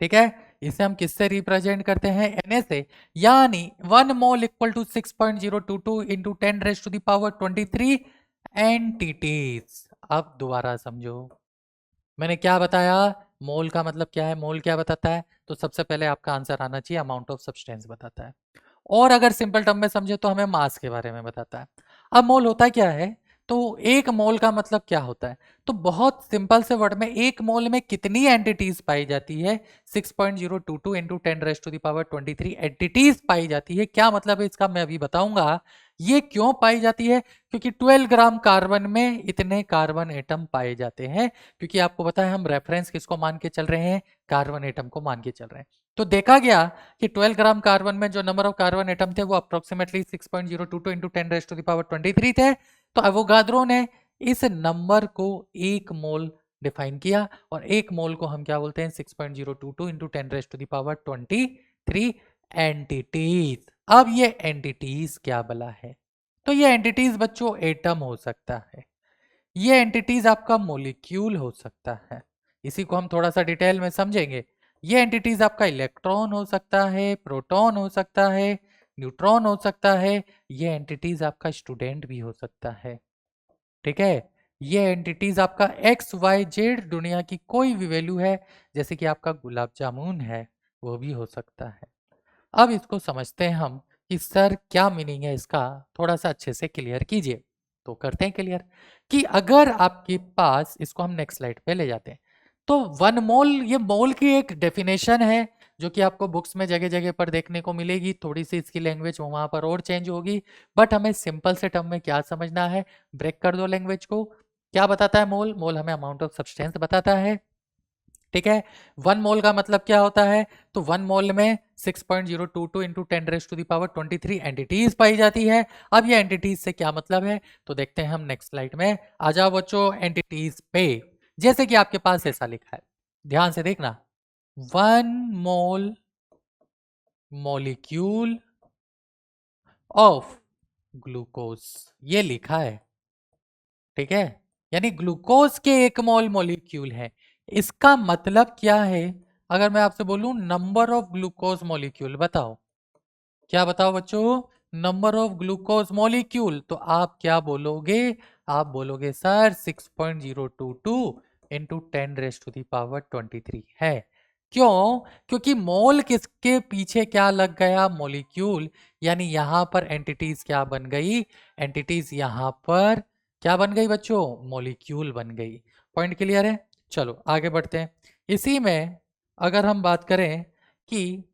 ठीक है, इसे हम किससे रिप्रेजेंट करते हैं, Na से। यानी 1 mole equal to 6.022 into 10 raise to the power 23 entities. अब दोबारा समझो, मैंने क्या बताया, मोल का मतलब क्या है, मोल क्या बताता है, तो सबसे पहले आपका आंसर आना चाहिए अमाउंट ऑफ सब्सटेंस बताता है, और अगर सिंपल टर्म में समझे तो हमें मास के बारे में बताता है। अब मोल होता क्या है, तो एक मोल का मतलब क्या होता है, तो बहुत सिंपल से वर्ड में एक मोल में कितनी एंटिटीज पाई जाती है, 6.022 into 10 raise to the power 23 entities पाई जाती है। क्या मतलब है इसका मैं अभी बताऊंगा। ये क्यों पाई जाती है, क्योंकि 12 ग्राम कार्बन में इतने कार्बन एटम पाए जाते हैं, क्योंकि आपको पता है हम रेफरेंस किसको मान के चल रहे हैं, कार्बन एटम को मान के चल रहे हैं। तो देखा गया कि 12 ग्राम कार्बन में जो नंबर ऑफ कार्बन एटम थे वो approximately 6.022 into 10 raise to the power 23 थे। तो एवोगाद्रो ने इस नंबर को एक मोल डिफाइन किया, और एक मोल को हम क्या बोलते हैं, 6.022 into 10 raise to the power 23 entities. अब ये एंटिटीज क्या बला है, तो ये एंटिटीज बच्चों एटम हो सकता है, ये एंटिटीज आपका मोलिक्यूल हो सकता है, इसी को हम थोड़ा सा डिटेल में समझेंगे। ये एंटिटीज आपका इलेक्ट्रॉन हो सकता है, प्रोटॉन हो सकता है, न्यूट्रॉन हो सकता है, ये एंटिटीज आपका स्टूडेंट भी हो सकता है। ठीक है, ये एंटिटीज आपका एक्स वाई जेड दुनिया की कोई भी वैल्यू है, जैसे कि आपका गुलाब जामुन है, वो भी हो सकता है। अब इसको समझते हैं हम कि सर क्या मीनिंग है इसका, थोड़ा सा अच्छे से क्लियर कीजिए। तो करते हैं क्लियर कि अगर आपके पास, इसको हम नेक्स्ट स्लाइड पे ले जाते हैं, तो 1 मोल, ये मोल की एक डेफिनेशन है जो कि आपको बुक्स में जगह जगह पर देखने को मिलेगी, थोड़ी सी इसकी लैंग्वेज वहां पर और चेंज होगी, बट हमें सिंपल से टर्म में क्या समझना है, ब्रेक कर दो लैंग्वेज को। क्या बताता है मोल, मोल हमें अमाउंट ऑफ सब्सटेंस बताता है। ठीक है, 1 मोल का मतलब क्या होता है, तो 1 मोल में 6.022 into 10 raise to the power 23 entities पाई जाती है। अब ये एंटिटीज से क्या मतलब है, तो देखते हैं हम नेक्स्ट स्लाइड में। आ जाओ बच्चों एंटिटीज पे। जैसे कि आपके पास ऐसा लिखा है, ध्यान से देखना, 1 मोल मॉलिक्यूल ऑफ ग्लूकोज, ये लिखा है। ठीक है, यानी ग्लूकोज के 1 मोल मॉलिक्यूल है। इसका मतलब क्या है, अगर मैं आपसे बोलूं नंबर ऑफ ग्लूकोज मॉलिक्यूल बताओ, क्या बताओ बच्चों, नंबर ऑफ ग्लूकोज मॉलिक्यूल, तो आप क्या बोलोगे, आप बोलोगे sir 6.022 into 10 raise to the power 23 है। क्यों, क्योंकि मोल किसके पीछे क्या लग गया, मॉलिक्यूल, यानी यहां पर एंटिटीज क्या बन गई, एंटिटीज यहां पर क्या बन गई बच्चों, मॉलिक्यूल बन गई। पॉइंट क्लियर है, चलो आगे बढ़ते हैं। इसी में अगर हम बात करें कि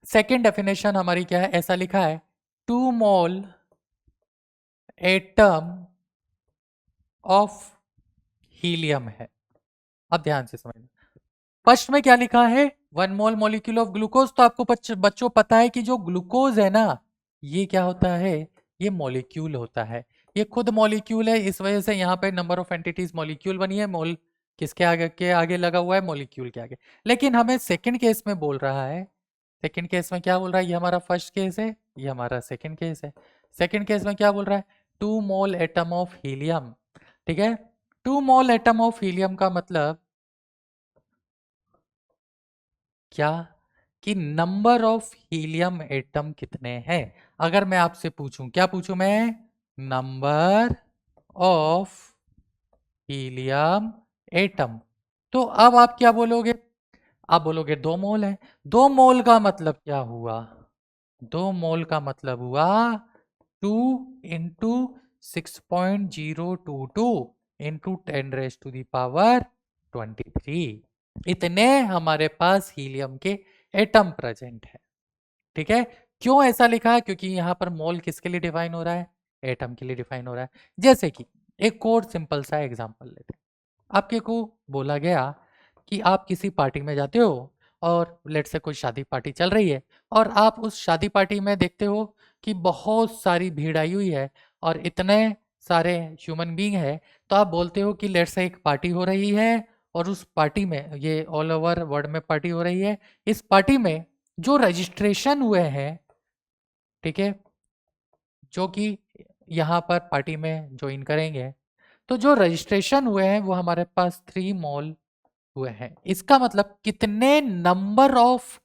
सेकेंड डेफिनेशन हमारी क्या है, ऐसा लिखा है 2 मोल एटम ऑफ हीलियम है। अब ध्यान से समझना, फर्स्ट में क्या लिखा है, 1 मोल मॉलिक्यूल ऑफ ग्लूकोज। तो आपको बच्चों पता है कि जो ग्लूकोज है ना, ये क्या होता है, ये मॉलिक्यूल होता है, ये खुद मॉलिक्यूल है, इस वजह से यहाँ पे नंबर ऑफ एंटिटीज मॉलिक्यूल बनी है। मोल किसके आगे के आगे लगा हुआ है, मॉलिक्यूल के आगे। लेकिन हमें सेकंड केस में बोल रहा है, सेकंड केस में क्या बोल रहा है, ये हमारा फर्स्ट केस है, ये हमारा सेकंड केस है। सेकंड केस में क्या बोल रहा है, 2 मोल एटम ऑफ हीलियम। ठीक है, 2 मोल एटम ऑफ हीलियम का मतलब क्या, कि नंबर ऑफ हीलियम एटम कितने हैं। अगर मैं आपसे पूछूं, क्या पूछूं मैं, नंबर ऑफ हीलियम एटम, तो अब आप क्या बोलोगे, आप बोलोगे 2 मोल है। 2 मोल का मतलब क्या हुआ, 2 मोल का मतलब हुआ 2 into 6.022 into 10 raise to the power 23, इतने हमारे पास हीलियम के एटम प्रेजेंट है। ठीक है, क्यों ऐसा लिखा है, क्योंकि यहां पर मोल किसके लिए डिफाइन हो रहा है, एटम के लिए डिफाइन हो रहा है। जैसे कि एक और सिंपल सा एग्जांपल लेते हैं, आपके को बोला गया कि आप किसी पार्टी में जाते हो, और लेट से कोई शादी पार्टी चल रही है, और आप उस शादी पार्टी में देखते हो कि बहुत सारी भीड़ आई हुई है, और इतने सारे ह्यूमन बीइंग है, तो आप बोलते हो कि लेट से एक पार्टी हो रही है, और उस पार्टी में, ये ऑल ओवर वर्ल्ड में पार्टी हो रही है, इस पार्टी में जो रजिस्ट्रेशन हुए हैं, ठीक है, जो कि यहाँ पर पार्टी में ज्वाइन करेंगे, तो जो रजिस्ट्रेशन हुए हैं वो हमारे पास 3 मोल हुए हैं। इसका मतलब कितने नंबर ऑफ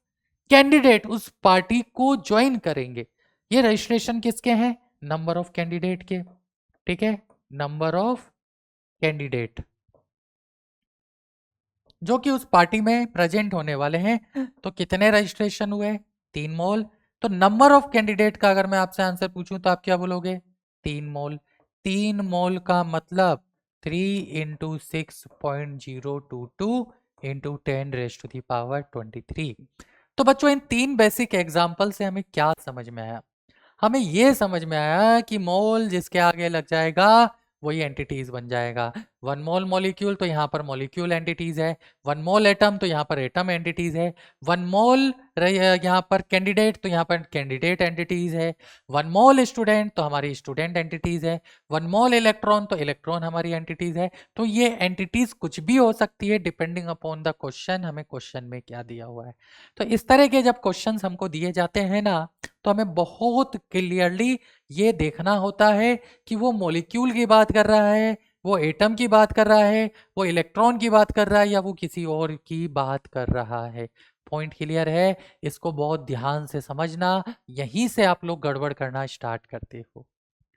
कैंडिडेट उस पार्टी को ज्वाइन करेंगे, ये रजिस्ट्रेशन किसके हैं, नंबर ऑफ कैंडिडेट के, ठीक है, नंबर ऑफ कैंडिडेट जो कि उस पार्टी में प्रेजेंट होने वाले हैं। तो कितने रजिस्ट्रेशन हुए, 3 मोल। तो नंबर ऑफ कैंडिडेट का अगर मैं आपसे आंसर पूछूं तो आप क्या बोलोगे, 3 मोल। 3 मोल का मतलब 3 इंटू 6.022 इंटू 10⁻23। तो बच्चों इन 3 बेसिक एग्जाम्पल से हमें क्या समझ में आया, हमें ये समझ में आया कि मोल जिसके आगे लग जाएगा वही एंटिटीज बन जाएगा। 1 मोल मॉलिक्यूल तो यहाँ पर मॉलिक्यूल एंटिटीज है, 1 मोल एटम तो यहाँ पर एटम एंटिटीज है, 1 मोल यहाँ पर कैंडिडेट तो यहाँ पर कैंडिडेट एंटिटीज है, 1 मोल स्टूडेंट तो हमारी स्टूडेंट एंटिटीज है, 1 मोल इलेक्ट्रॉन तो इलेक्ट्रॉन हमारी एंटिटीज है। तो ये एंटिटीज कुछ भी हो सकती है डिपेंडिंग अपॉन द क्वेश्चन, हमें क्वेश्चन में क्या दिया हुआ है। तो इस तरह के जब क्वेश्चंस हमको दिए जाते हैं ना, तो हमें बहुत क्लियरली ये देखना होता है कि वो मॉलिक्यूल की बात कर रहा है, वो एटम की बात कर रहा है, वो इलेक्ट्रॉन की बात कर रहा है, या वो किसी और की बात कर रहा है। पॉइंट क्लियर है, इसको बहुत ध्यान से समझना, यहीं से आप लोग गड़बड़ करना स्टार्ट करते हो,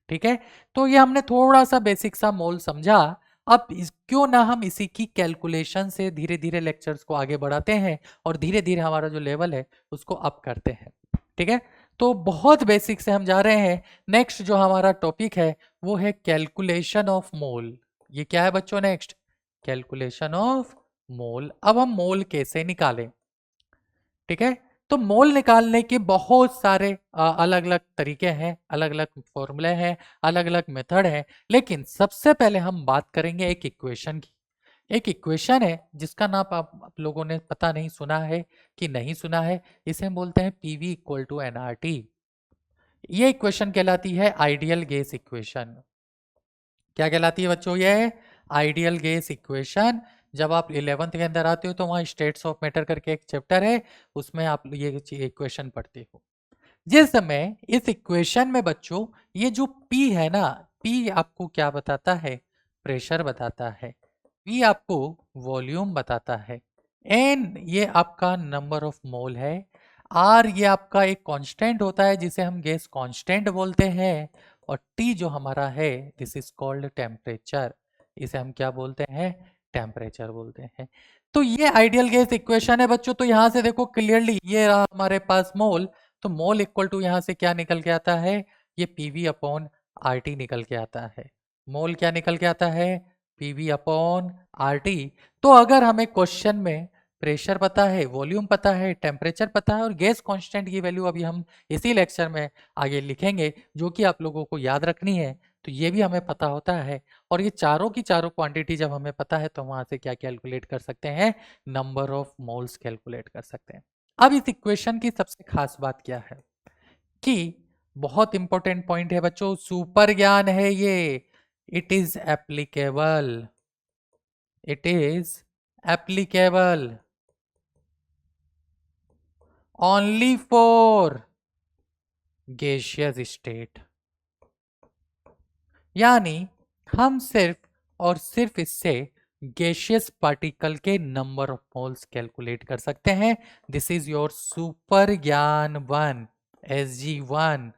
ठीक है। तो ये हमने थोड़ा सा बेसिक सा मोल समझा। अब क्यों ना हम इसी की कैलकुलेशन से धीरे धीरे लेक्चर्स को आगे बढ़ाते हैं और धीरे धीरे हमारा जो लेवल है उसको अप करते हैं, ठीक है। तो बहुत बेसिक से हम जा रहे हैं, नेक्स्ट जो हमारा टॉपिक है वो है कैलकुलेशन ऑफ मोल। ये क्या है बच्चों, नेक्स्ट कैलकुलेशन ऑफ मोल। अब हम मोल कैसे निकालें, ठीक है। तो मोल निकालने के बहुत सारे अलग अलग तरीके हैं, अलग अलग फॉर्मूले हैं, अलग अलग मेथड हैं, लेकिन सबसे पहले हम बात करेंगे एक इक्वेशन की। एक इक्वेशन है जिसका नाम आप लोगों ने पता नहीं सुना है कि नहीं सुना है, इसे हम बोलते हैं पीवी इक्वल टू एनआरटी। ये इक्वेशन कहलाती है आइडियल गैस इक्वेशन। क्या कहलाती है बच्चों, ये आइडियल गैस इक्वेशन। जब आप 11th के अंदर आते हो तो वहाँ स्टेट्स ऑफ मैटर करके एक चैप्टर है, उसमें आप ये इक्वेशन पढ़ते हो। जिस समय इस इक्वेशन में बच्चों ये जो P है ना, P आपको क्या बताता है, प्रेशर बताता है, V आपको वॉल्यूम बताता है, N ये आपका नंबर ऑफ मोल है, R ये आपका एक कांस्टेंट होता है जिसे हम गैस कांस्टेंट बोलते हैं, और T जो हमारा है दिस इज कॉल्ड टेम्परेचर, इसे हम क्या बोलते हैं, टेम्परेचर बोलते हैं। तो ये आइडियल गैस इक्वेशन है बच्चों। तो यहाँ से देखो क्लियरली ये रहा हमारे पास मोल, तो मोल इक्वल टू यहाँ से क्या निकल के आता है, ये पीवी अपॉन आरटी निकल के आता है। मोल क्या निकल के आता है, पीवी अपॉन आरटी। तो अगर हमें क्वेश्चन में प्रेशर पता है, वॉल्यूम पता है, टेम्परेचर पता है और गैस कांस्टेंट की वैल्यू अभी हम इसी लेक्चर में आगे लिखेंगे जो कि आप लोगों को याद रखनी है, तो ये भी हमें पता होता है। और ये चारों की चारों क्वांटिटी जब हमें पता है तो वहां से क्या कैलकुलेट कर सकते हैं, नंबर ऑफ मोल्स कैलकुलेट कर सकते हैं। अब इस इक्वेशन की सबसे खास बात क्या है कि बहुत इंपॉर्टेंट पॉइंट है बच्चों, सुपर ज्ञान है ये, it is applicable, it is applicable only for gaseous state. यानी हम सिर्फ और सिर्फ इससे गैसियस पार्टिकल के नंबर ऑफ मोल्स कैलकुलेट कर सकते हैं। दिस इज योर सुपर ज्ञान 1, SG1,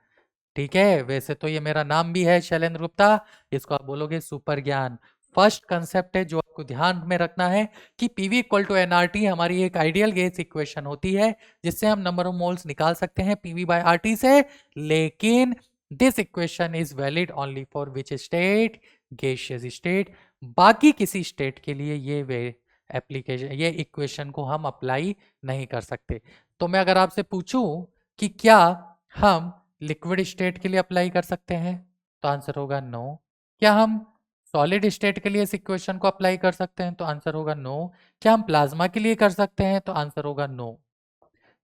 ठीक है। वैसे तो ये मेरा नाम भी है शैलेंद्र गुप्ता, इसको आप बोलोगे सुपर ज्ञान। फर्स्ट कंसेप्ट है जो आपको ध्यान में रखना है कि पीवी इक्वल टू एनआरटी हमारी एक आइडियल गैस इक्वेशन होती है जिससे हम नंबर ऑफ मोल्स निकाल सकते हैं पीवी बाय आरटी से, लेकिन this equation is valid only for which state, gaseous state. बाकी किसी स्टेट के लिए ये वे एप्लीकेशन, ये इक्वेशन को हम अप्लाई नहीं कर सकते। तो मैं अगर आपसे पूछूं कि क्या हम लिक्विड स्टेट के लिए अप्लाई कर सकते हैं, तो आंसर होगा नो। क्या हम सॉलिड स्टेट के लिए इस इक्वेशन को अप्लाई कर सकते हैं, तो आंसर होगा नो। क्या हम प्लाज्मा के लिए कर सकते हैं, तो आंसर होगा नो।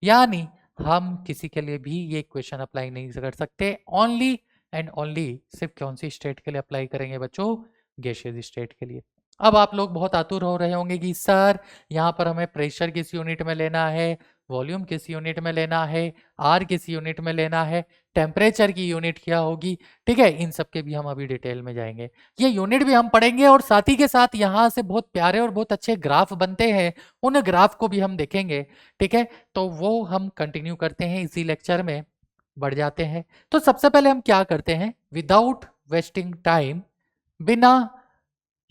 यानी हम किसी के लिए भी ये इक्वेशन अप्लाई नहीं कर सकते, ओनली एंड ओनली सिर्फ कौन सी स्टेट के लिए अप्लाई करेंगे बच्चों, गैसियस स्टेट के लिए। अब आप लोग बहुत आतुर हो रहे होंगे कि सर यहाँ पर हमें प्रेशर किस यूनिट में लेना है, वॉल्यूम किस यूनिट में लेना है, आर किस यूनिट में लेना है, टेम्परेचर की यूनिट क्या होगी। ठीक है, इन सब के भी हम अभी डिटेल में जाएंगे, ये यूनिट भी हम पढ़ेंगे और साथ ही के साथ यहाँ से बहुत प्यारे और बहुत अच्छे ग्राफ बनते हैं, उन ग्राफ को भी हम देखेंगे। ठीक है, तो वो हम कंटिन्यू करते हैं इसी लेक्चर में, बढ़ जाते हैं। तो सबसे पहले हम क्या करते हैं, विदाउट वेस्टिंग टाइम, बिना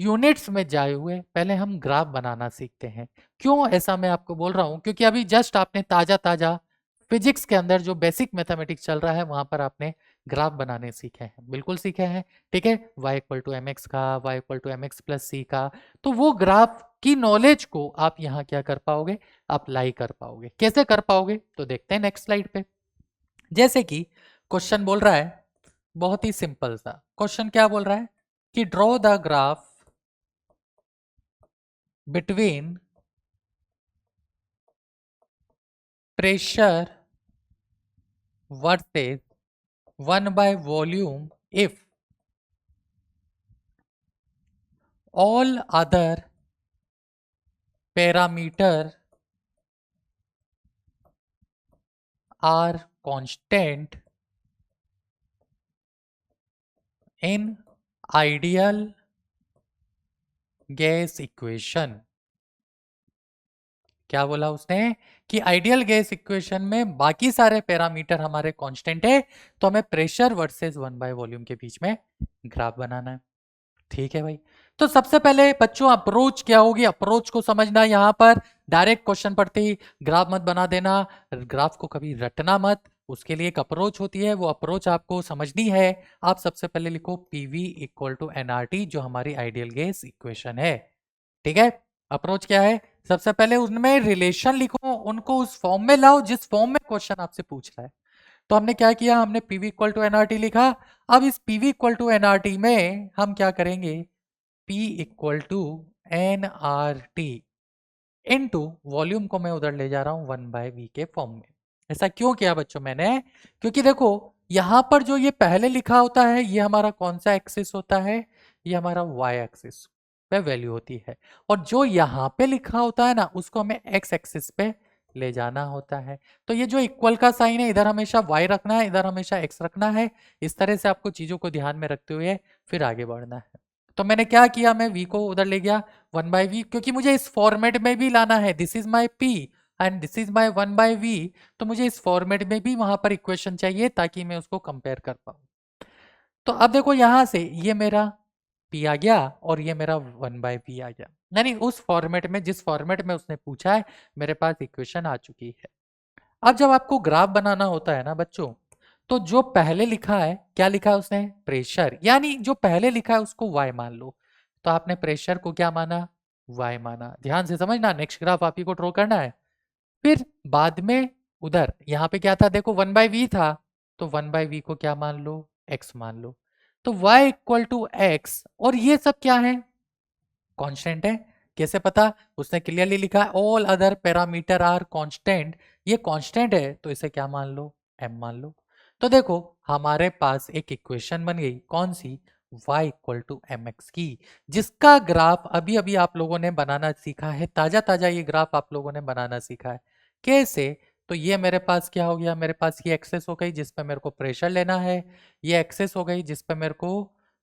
यूनिट्स में जाए हुए पहले हम ग्राफ बनाना सीखते हैं। क्यों ऐसा मैं आपको बोल रहा हूं, क्योंकि अभी जस्ट आपने ताजा ताजा फिजिक्स के अंदर जो बेसिक मैथमेटिक्स चल रहा है वहां पर आपने ग्राफ बनाने सीखे हैं, बिल्कुल सीखे हैं। ठीक है, y equal to M X का, y equal to M x plus C का, तो वो ग्राफ की नॉलेज को आप यहाँ क्या कर पाओगे, अप्लाई कर पाओगे। कैसे कर पाओगे, तो देखते हैं नेक्स्ट स्लाइड पे। जैसे कि क्वेश्चन बोल रहा है, बहुत ही सिंपल सा क्वेश्चन, क्या बोल रहा है कि draw the graph between pressure versus 1 by volume if all other parameter are constant in ideal gas equation। क्या बोला उसने कि आइडियल गैस इक्वेशन में बाकी सारे पैरामीटर हमारे कांस्टेंट है, तो हमें प्रेशर वर्सेस 1 बाय वॉल्यूम के बीच में ग्राफ बनाना है। ठीक है भाई, तो सबसे पहले बच्चों अप्रोच क्या होगी, अप्रोच को समझना। यहां पर डायरेक्ट क्वेश्चन पढ़ते ही ग्राफ मत बना देना, ग्राफ को कभी रटना मत, उसके लिए एक अप्रोच होती है, वो अप्रोच आपको समझनी है। आप सबसे पहले लिखो पीवी इक्वल टू एनआरटी, जो हमारी आइडियल गैस इक्वेशन है। ठीक है, अप्रोच क्या है, सबसे पहले उनमें रिलेशन लिखो, उनको उस फॉर्म में लाओ जिस फॉर्म में क्वेश्चन आपसे पूछ रहा है। तो हमने क्या किया, हमने पीवी इक्वल टू एनआरटी लिखा। अब इस पीवी इक्वल टू एनआरटी में हम क्या करेंगे, P equal to N R T into volume को मैं उधर ले जा रहा हूं 1/v के फॉर्म में। ऐसा क्यों किया बच्चों मैंने, क्योंकि देखो यहां पर जो ये पहले लिखा होता है ये हमारा कौन सा एक्सिस होता है, ये हमारा y एक्सिस पे वैल्यू होती है, और जो यहाँ पे लिखा होता है ना उसको हमें x एक्सिस पे ले जाना होता है। तो ये जो इक्वल का साइन है इधर हमेशा y रखना है, इधर हमेशा x रखना है। इस तरह से आपको चीजों को ध्यान में रखते हुए फिर आगे बढ़ना है। तो मैंने क्या किया, मैं v को उधर ले गया 1/v, क्योंकि मुझे इस फॉर्मेट में भी लाना है। This is my p and this is my 1/v, तो मुझे इस फॉर्मेट में भी वहां पर इक्वेशन चाहिए ताकि मैं उसको कंपेयर कर पाऊं। तो अब देखो यहां से ये मेरा p आ गया और ये मेरा 1/v आ गया, यानी उस फॉर्मेट में जिस फॉर्मेट में उसने पूछा है मेरे पास इक्वेशन आ चुकी है। अब जब आपको ग्राफ बनाना होता है ना बच्चों, तो जो पहले लिखा है, क्या लिखा है उसने, प्रेशर, यानी जो पहले लिखा है उसको y मान लो। तो आपने प्रेशर को क्या माना, y माना। ध्यान से समझना, नेक्स्ट ग्राफ आप ही को ड्रॉ करना है। फिर बाद में उधर यहाँ पे क्या था, देखो 1/v था, तो 1/v को क्या मान लो, x मान लो। तो y इक्वल टू एक्स, और ये सब क्या है, कांस्टेंट है। कैसे पता, उसने क्लियरली लिखा है all other parameter are constant, ये कांस्टेंट है तो इसे क्या मान लो, m मान लो। तो देखो हमारे पास एक इक्वेशन बन गई, कौन सी, y equal to M x की, जिसका ग्राफ अभी अभी आप लोगों ने बनाना सीखा है, ताजा ताजा ये ग्राफ आप लोगों ने बनाना सीखा है। कैसे, तो ये मेरे पास क्या हो गया, मेरे पास ये एक्सेस हो गई जिसपे मेरे को प्रेशर लेना है, ये एक्सेस हो गई जिसपे मेरे को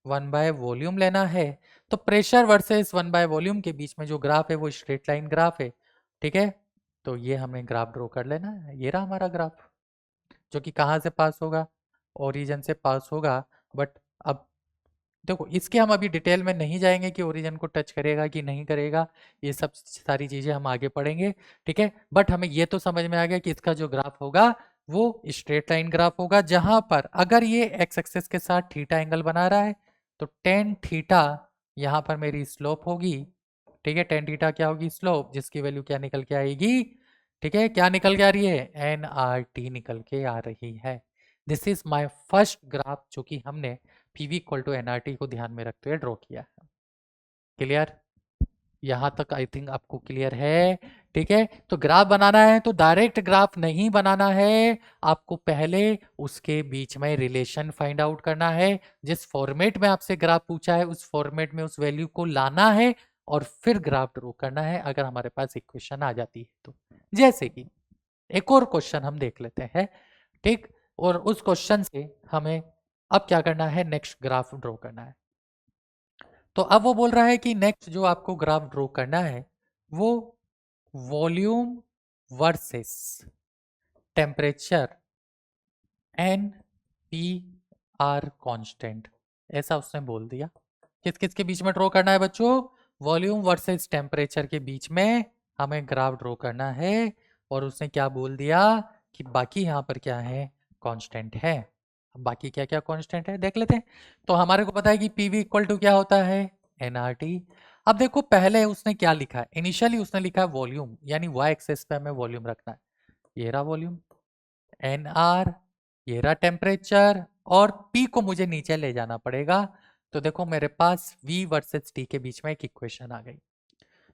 1/वॉल्यूम लेना है। तो प्रेशर वर्सेस 1/वॉल्यूम के बीच में जो ग्राफ है वो स्ट्रेट लाइन ग्राफ है। ठीक है, तो ये हमें ग्राफ ड्रॉ कर लेना है, ये रहा हमारा ग्राफ, जो कि कहाँ से पास होगा, ओरिजिन से पास होगा। बट अब देखो इसके हम अभी डिटेल में नहीं जाएंगे कि ओरिजिन को टच करेगा कि नहीं करेगा, ये सब सारी चीजें हम आगे पढ़ेंगे। ठीक है, बट हमें ये तो समझ में आ गया कि इसका जो ग्राफ होगा वो स्ट्रेट लाइन ग्राफ होगा, जहां पर अगर ये एक्स एक्सिस के साथ थीटा एंगल बना रहा है तो टेन थीटा यहाँ पर मेरी स्लोप होगी। ठीक है, टेन थीटा क्या होगी, स्लोप, जिसकी वैल्यू क्या निकल के आएगी, ठीक है, क्या निकल के आ रही है, एन आर टी निकल के आ रही है। This is my first graph जो कि हमने पीवी इक्वल टू एनआरटी को ध्यान में रखते हुए ड्रॉ किया है। क्लियर, यहां तक आई थिंक आपको क्लियर है। ठीक है, तो ग्राफ बनाना है तो डायरेक्ट ग्राफ नहीं बनाना है, आपको पहले उसके बीच में रिलेशन फाइंड आउट करना है। जिस फॉर्मेट में आपसे ग्राफ पूछा है उस फॉर्मेट में उस वैल्यू को लाना है और फिर ग्राफ ड्रॉ करना है अगर हमारे पास इक्वेशन आ जाती है तो। जैसे कि एक और क्वेश्चन हम देख लेते हैं, ठीक, और उस क्वेश्चन से हमें अब क्या करना है, नेक्स्ट ग्राफ ड्रॉ करना है। तो अब वो बोल रहा है कि नेक्स्ट जो आपको ग्राफ ड्रॉ करना है वो volume versus temperature N P R constant, ऐसा उसने बोल दिया। किस किस के बीच में ड्रॉ करना है बच्चों, वॉल्यूम वर्सेस टेम्परेचर के बीच में हमें ग्राफ ड्रॉ करना है। और उसने क्या बोल दिया कि बाकी यहाँ पर क्या है, कांस्टेंट है। अब बाकी क्या क्या कांस्टेंट है देख लेते हैं। तो हमारे को पता है कि पीवी इक्वल टू क्या होता है, एनआरटी। अब देखो पहले उसने क्या लिखा है, इनिशियली उसने लिखा है वॉल्यूम, यानी वाई एक्सेस पे हमें वॉल्यूम रखना है, ये रहा वॉल्यूम, एन आर ये रहा टेम्परेचर, और P को मुझे नीचे ले जाना पड़ेगा। तो देखो मेरे पास V वर्सेस T के बीच में एक इक्वेशन आ गई।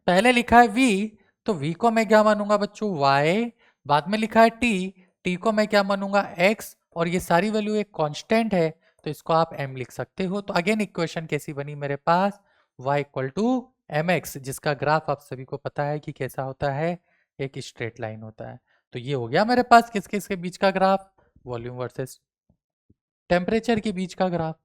पहले लिखा है V, तो V को मैं क्या मानूंगा बच्चों, Y। बाद में लिखा है T को मैं क्या मानूंगा, X। और ये सारी वैल्यू एक कांस्टेंट है तो इसको आप M लिख सकते हो। तो अगेन इक्वेशन कैसी बनी मेरे पास, Y इक्वल टू mx, जिसका ग्राफ आप सभी को पता है कि कैसा होता है, एक स्ट्रेट लाइन होता है। तो ये हो गया मेरे पास किस किस के बीच का ग्राफ, वॉल्यूम वर्सेस टेम्परेचर के बीच का ग्राफ।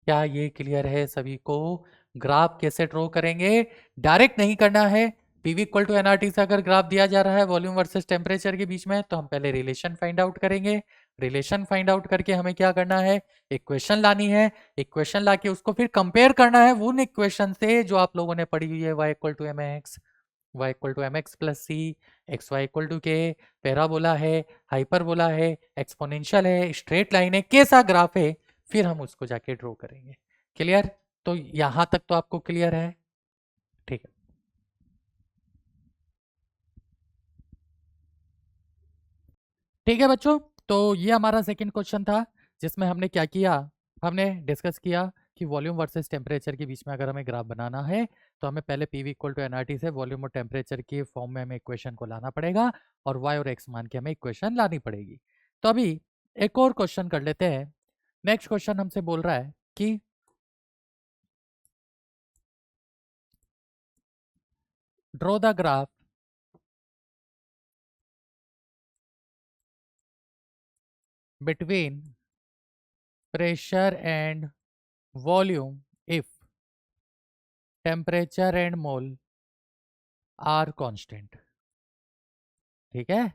क्या ये क्लियर है सभी को, ग्राफ कैसे ड्रॉ करेंगे, डायरेक्ट नहीं करना है। पीवी इक्वल टू एनआरटी से अगर ग्राफ दिया जा रहा है वॉल्यूम वर्सेस टेम्परेचर के बीच में, तो हम पहले रिलेशन फाइंड आउट करेंगे। रिलेशन फाइंड आउट करके हमें क्या करना है, इक्वेशन लानी है। इक्वेशन लाके उसको फिर कंपेयर करना है उन इक्वेशन से जो आप लोगों ने पढ़ी हुई है, y equal to M x, y equal to M x plus c, x y equal to k, parabola है, हाइपरबोला है, एक्सपोनेंशियल है, स्ट्रेट लाइन है, कैसा ग्राफ है, फिर हम उसको जाके ड्रॉ करेंगे। क्लियर, तो यहां तक तो आपको क्लियर है, ठीक है। ठीक है बच्चों, तो ये हमारा सेकंड क्वेश्चन था जिसमें हमने क्या किया, हमने डिस्कस किया कि वॉल्यूम वर्सेस टेम्परेचर के बीच में अगर हमें ग्राफ बनाना है तो हमें पहले पीवी इक्वल टू एनआरटी से वॉल्यूम और टेम्परेचर के फॉर्म में हमें इक्वेशन को लाना पड़ेगा और वाई और एक्स मान के हमें इक्वेशन लानी पड़ेगी। तो अभी एक और क्वेश्चन कर लेते हैं। नेक्स्ट क्वेश्चन हमसे बोल रहा है कि draw the graph between pressure and volume if temperature and mole are constant। ठीक है,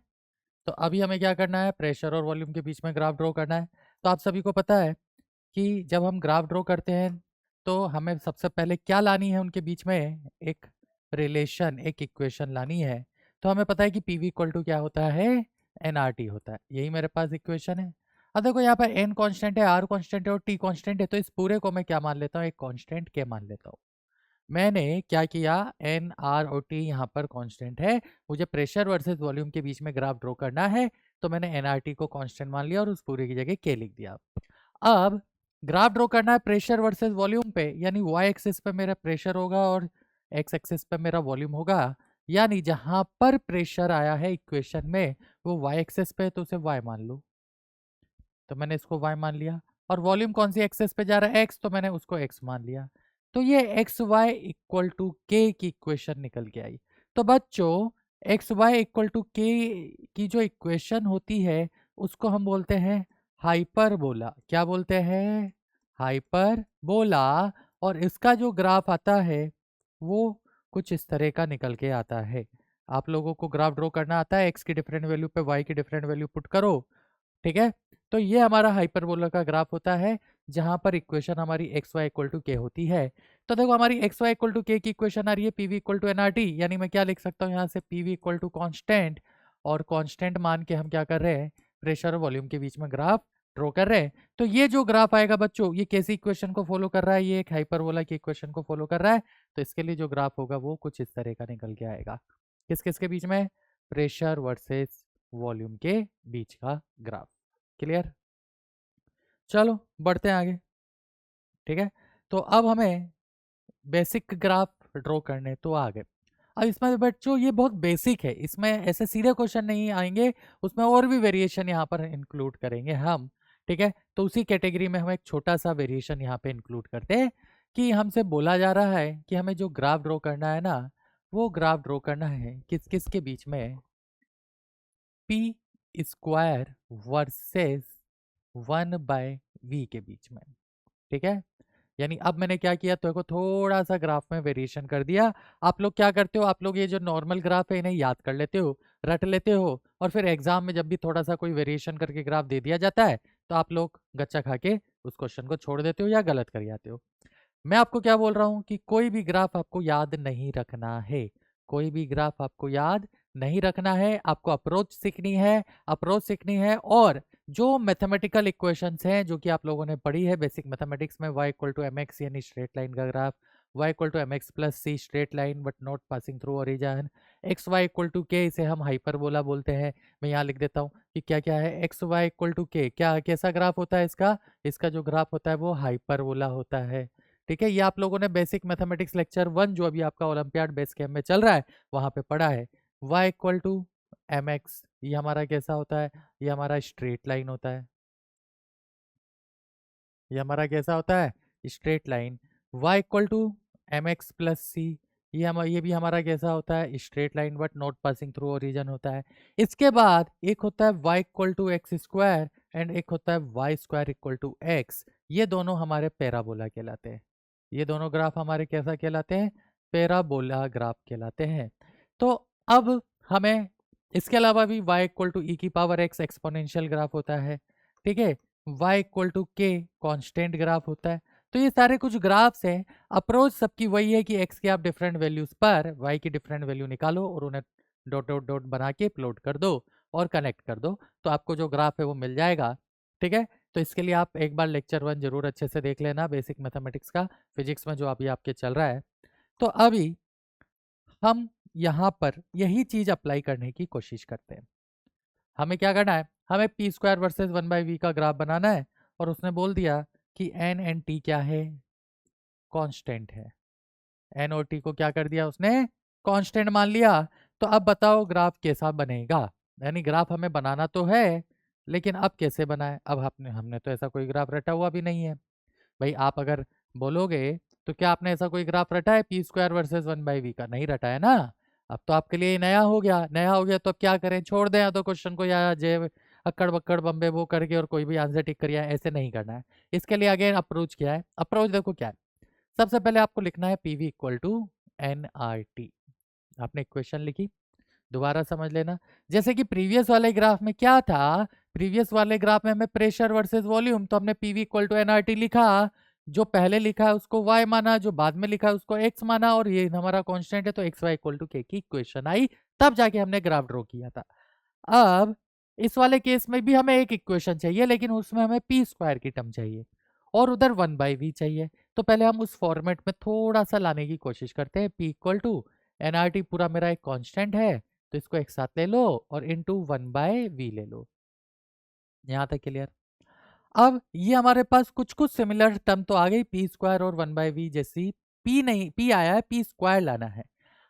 तो अभी हमें क्या करना है, प्रेशर और वॉल्यूम के बीच में ग्राफ ड्रॉ करना है। तो आप सभी को पता है कि जब हम ग्राफ ड्रॉ करते हैं तो हमें सबसे पहले क्या लानी है, उनके बीच में एक रिलेशन, एक इक्वेशन लानी है। तो हमें पता है कि पीवी इक्वल टू क्या होता है, एनआरटी होता है, यही मेरे पास इक्वेशन है। अब देखो यहाँ पर एन कांस्टेंट है, आर कांस्टेंट है और टी कांस्टेंट है, तो इस पूरे को मैं क्या मान लेता हूँ, एक कांस्टेंट के मान लेता हूँ। मैंने क्या किया, एन आर और टी यहाँ पर कांस्टेंट है, मुझे प्रेशर वर्सेस वॉल्यूम के बीच में ग्राफ ड्रॉ करना है, तो मैंने एनआरटी को कांस्टेंट मान लिया और उस पूरे की जगह के लिख दिया। अब ग्राफ ड्रॉ करना है प्रेशर वर्सेस वॉल्यूम पे, यानी वाई एक्सिस पे मेरा प्रेशर होगा और एक्स एक्सिस पे मेरा वॉल्यूम होगा। यानी जहां पर प्रेशर आया है इक्वेशन में वो वाई एक्सिस पे है तो उसे वाई मान लो, तो मैंने इसको y मान लिया। और वॉल्यूम कौन सी एक्सेस पे जा रहा है, x, तो मैंने उसको x मान लिया। तो ये x y equal to k की इक्वेशन निकल के आई। तो बच्चों x y equal to k की जो इक्वेशन होती है उसको हम बोलते हैं हाइपरबोला। क्या बोलते हैं, हाइपरबोला। और इसका जो ग्राफ आता है वो कुछ इस तरह का निकल के आता है। आप लोगों को ग्राफ ड्रॉ करना आता है, एक्स की डिफरेंट वैल्यू पे वाई की डिफरेंट वैल्यू पुट करो, ठीक है। तो ये हमारा हाइपरबोला का ग्राफ होता है जहां पर इक्वेशन हमारी एक्स वाई इक्वल टू के होती है। तो देखो हमारी x y equal to k की इक्वेशन आ रही है पीवी इक्वल टू एनआरटी, यानी मैं क्या लिख सकता हूँ यहाँ से, पीवी इक्वल टू कॉन्स्टेंट, और कॉन्स्टेंट मान के हम क्या कर रहे हैं, प्रेशर और वॉल्यूम के बीच में ग्राफ ड्रॉ कर रहे हैं। तो ये जो ग्राफ आएगा बच्चों, ये कैसी इक्वेशन को फॉलो कर रहा है, ये एक हाइपरबोला की इक्वेशन को फॉलो कर रहा है। तो इसके लिए जो ग्राफ होगा वो कुछ इस तरह का निकल के आएगा। किस किस के बीच में, प्रेशर वर्सेस वॉल्यूम के बीच का ग्राफ। क्लियर, चलो बढ़ते हैं आगे, ठीक है। तो अब हमें बेसिक ग्राफ ड्रॉ करने तो आ गए। अब इसमें बच्चों ये बहुत बेसिक है, इसमें ऐसे सीधे क्वेश्चन नहीं आएंगे, उसमें और भी वेरिएशन यहाँ पर इंक्लूड करेंगे हम, ठीक है। तो उसी कैटेगरी में हम एक छोटा सा वेरिएशन यहाँ पे इंक्लूड करते हैं। कि हमसे बोला जा रहा है कि हमें जो ग्राफ ड्रॉ करना है ना, वो ग्राफ ड्रॉ करना है किस किस के बीच में, पी स्क्वायर वर्सेस 1/v के बीच में। ठीक है, यानी अब मैंने क्या किया, तो को थोड़ा सा ग्राफ में वेरिएशन कर दिया। आप लोग क्या करते हो, आप लोग ये जो नॉर्मल ग्राफ है इन्हें याद कर लेते हो, रट लेते हो, और फिर एग्जाम में जब भी थोड़ा सा कोई वेरिएशन करके ग्राफ दे दिया जाता है तो आप लोग गच्चा खा के उस क्वेश्चन को छोड़ देते हो या गलत कर जाते हो। मैं आपको क्या बोल रहा हूं कि कोई भी ग्राफ आपको याद नहीं रखना है, कोई भी ग्राफ आपको याद नहीं रखना है, आपको अप्रोच सीखनी है, अप्रोच सीखनी है। और जो मैथमेटिकल इक्वेशंस हैं जो कि आप लोगों ने पढ़ी है बेसिक मैथमेटिक्स में, y equal to M x यानी स्ट्रेट लाइन का graph, y equal to M x plus c straight line but not passing through origin, x y equal to k इसे हम हाइपरबोला बोलते हैं। मैं यहाँ लिख देता हूँ कि क्या क्या है, एक्स वाई इक्वल टू के, क्या कैसा ग्राफ होता है इसका, इसका जो ग्राफ होता है वो हाइपरबोला होता है। ठीक है, ये आप लोगों ने बेसिक मैथमेटिक्स लेक्चर 1 जो अभी आपका ओलंपियाड बेस कैम्प में चल रहा है वहां पे पढ़ा है। y equal to M x, ये हमारा कैसा होता है, ये हमारा स्ट्रेट लाइन होता है, ये हमारा कैसा होता है, straight line. y equal to M x plus C, ये भी हमारा कैसा होता है, straight line but not passing through origin होता है। इसके बाद एक होता है y equal to x square and एक होता है Y square equal to X, ये दोनों हमारे पैराबोला कहलाते हैं। ये दोनों ग्राफ हमारे कैसा कहलाते हैं, पैराबोला ग्राफ कहलाते हैं। तो अब हमें इसके अलावा भी y इक्वल टू ई की पावर एक्स एक्सपोनेंशियल ग्राफ होता है। ठीक है, y इक्वल टू के कॉन्स्टेंट ग्राफ होता है। तो ये सारे कुछ ग्राफ्स हैं। अप्रोच सबकी वही है कि x के आप डिफरेंट वैल्यूज पर y की डिफरेंट वैल्यू निकालो और उन्हें डॉट डॉट डॉट बना के प्लॉट कर दो और कनेक्ट कर दो, तो आपको जो ग्राफ है वो मिल जाएगा। ठीक है, तो इसके लिए आप एक बार लेक्चर 1 जरूर अच्छे से देख लेना बेसिक मैथमेटिक्स का, फिजिक्स में जो अभी आपके चल रहा है। तो अभी हम यहाँ पर यही चीज अप्लाई करने की कोशिश करते हैं। हमें क्या करना है, हमें पी स्क्वायर वर्सेज 1/v का ग्राफ बनाना है, और उसने बोल दिया कि एन एंड टी क्या है, कांस्टेंट है। एन और टी को क्या कर दिया उसने, कांस्टेंट मान लिया। तो अब बताओ ग्राफ कैसा बनेगा, यानी ग्राफ हमें बनाना तो है, लेकिन अब कैसे बनाए। अब हमने हमने तो ऐसा कोई ग्राफ रटा हुआ भी नहीं है। भाई आप अगर बोलोगे तो क्या आपने ऐसा कोई ग्राफ रटा है पी स्क्वायर वर्सेज 1/v का, नहीं रटा है ना। अब तो आपके लिए नया हो गया, नया हो गया तो अब क्या करें, छोड़ दें या तो क्वेश्चन को, या जे अक्कड़ बक्कड़ बम्बे वो करके और कोई भी आंसर टिक करिए, ऐसे नहीं करना है। इसके लिए अगेन अप्रोच क्या है, अप्रोच देखो क्या है। सबसे पहले आपको लिखना है PV equal to N R T. आपने इक्वेशन लिखी, दोबारा समझ लेना। जैसे कि प्रीवियस वाले ग्राफ में क्या था, प्रीवियस वाले ग्राफ में हमें प्रेशर वर्सेस वॉल्यूम, तो हमने पीवी इक्वल टू एनआरटी लिखा, जो पहले लिखा है उसको y माना, जो बाद में लिखा है उसको x माना, और ये हमारा कांस्टेंट है तो x y equal to k की इक्वेशन आई, तब जाके हमने ग्राफ ड्रॉ किया था। अब इस वाले केस में भी हमें एक इक्वेशन चाहिए, लेकिन उसमें हमें पी स्क्वायर की टर्म चाहिए और उधर 1/v चाहिए। तो पहले हम उस फॉर्मेट में थोड़ा सा लाने की कोशिश करते हैं। p इक्वल टू एनआरटी पूरा मेरा एक कांस्टेंट है, तो इसको एक साथ ले लो और इनटू 1/v ले लो। यहाँ तक क्लियर। अब ये हमारे पास कुछ कुछ सिमिलर टर्म तो आ गई, पी स्क्वायर और 1/v जैसी। पी नहीं, पी आया है, पी स्क्वायर लाना है।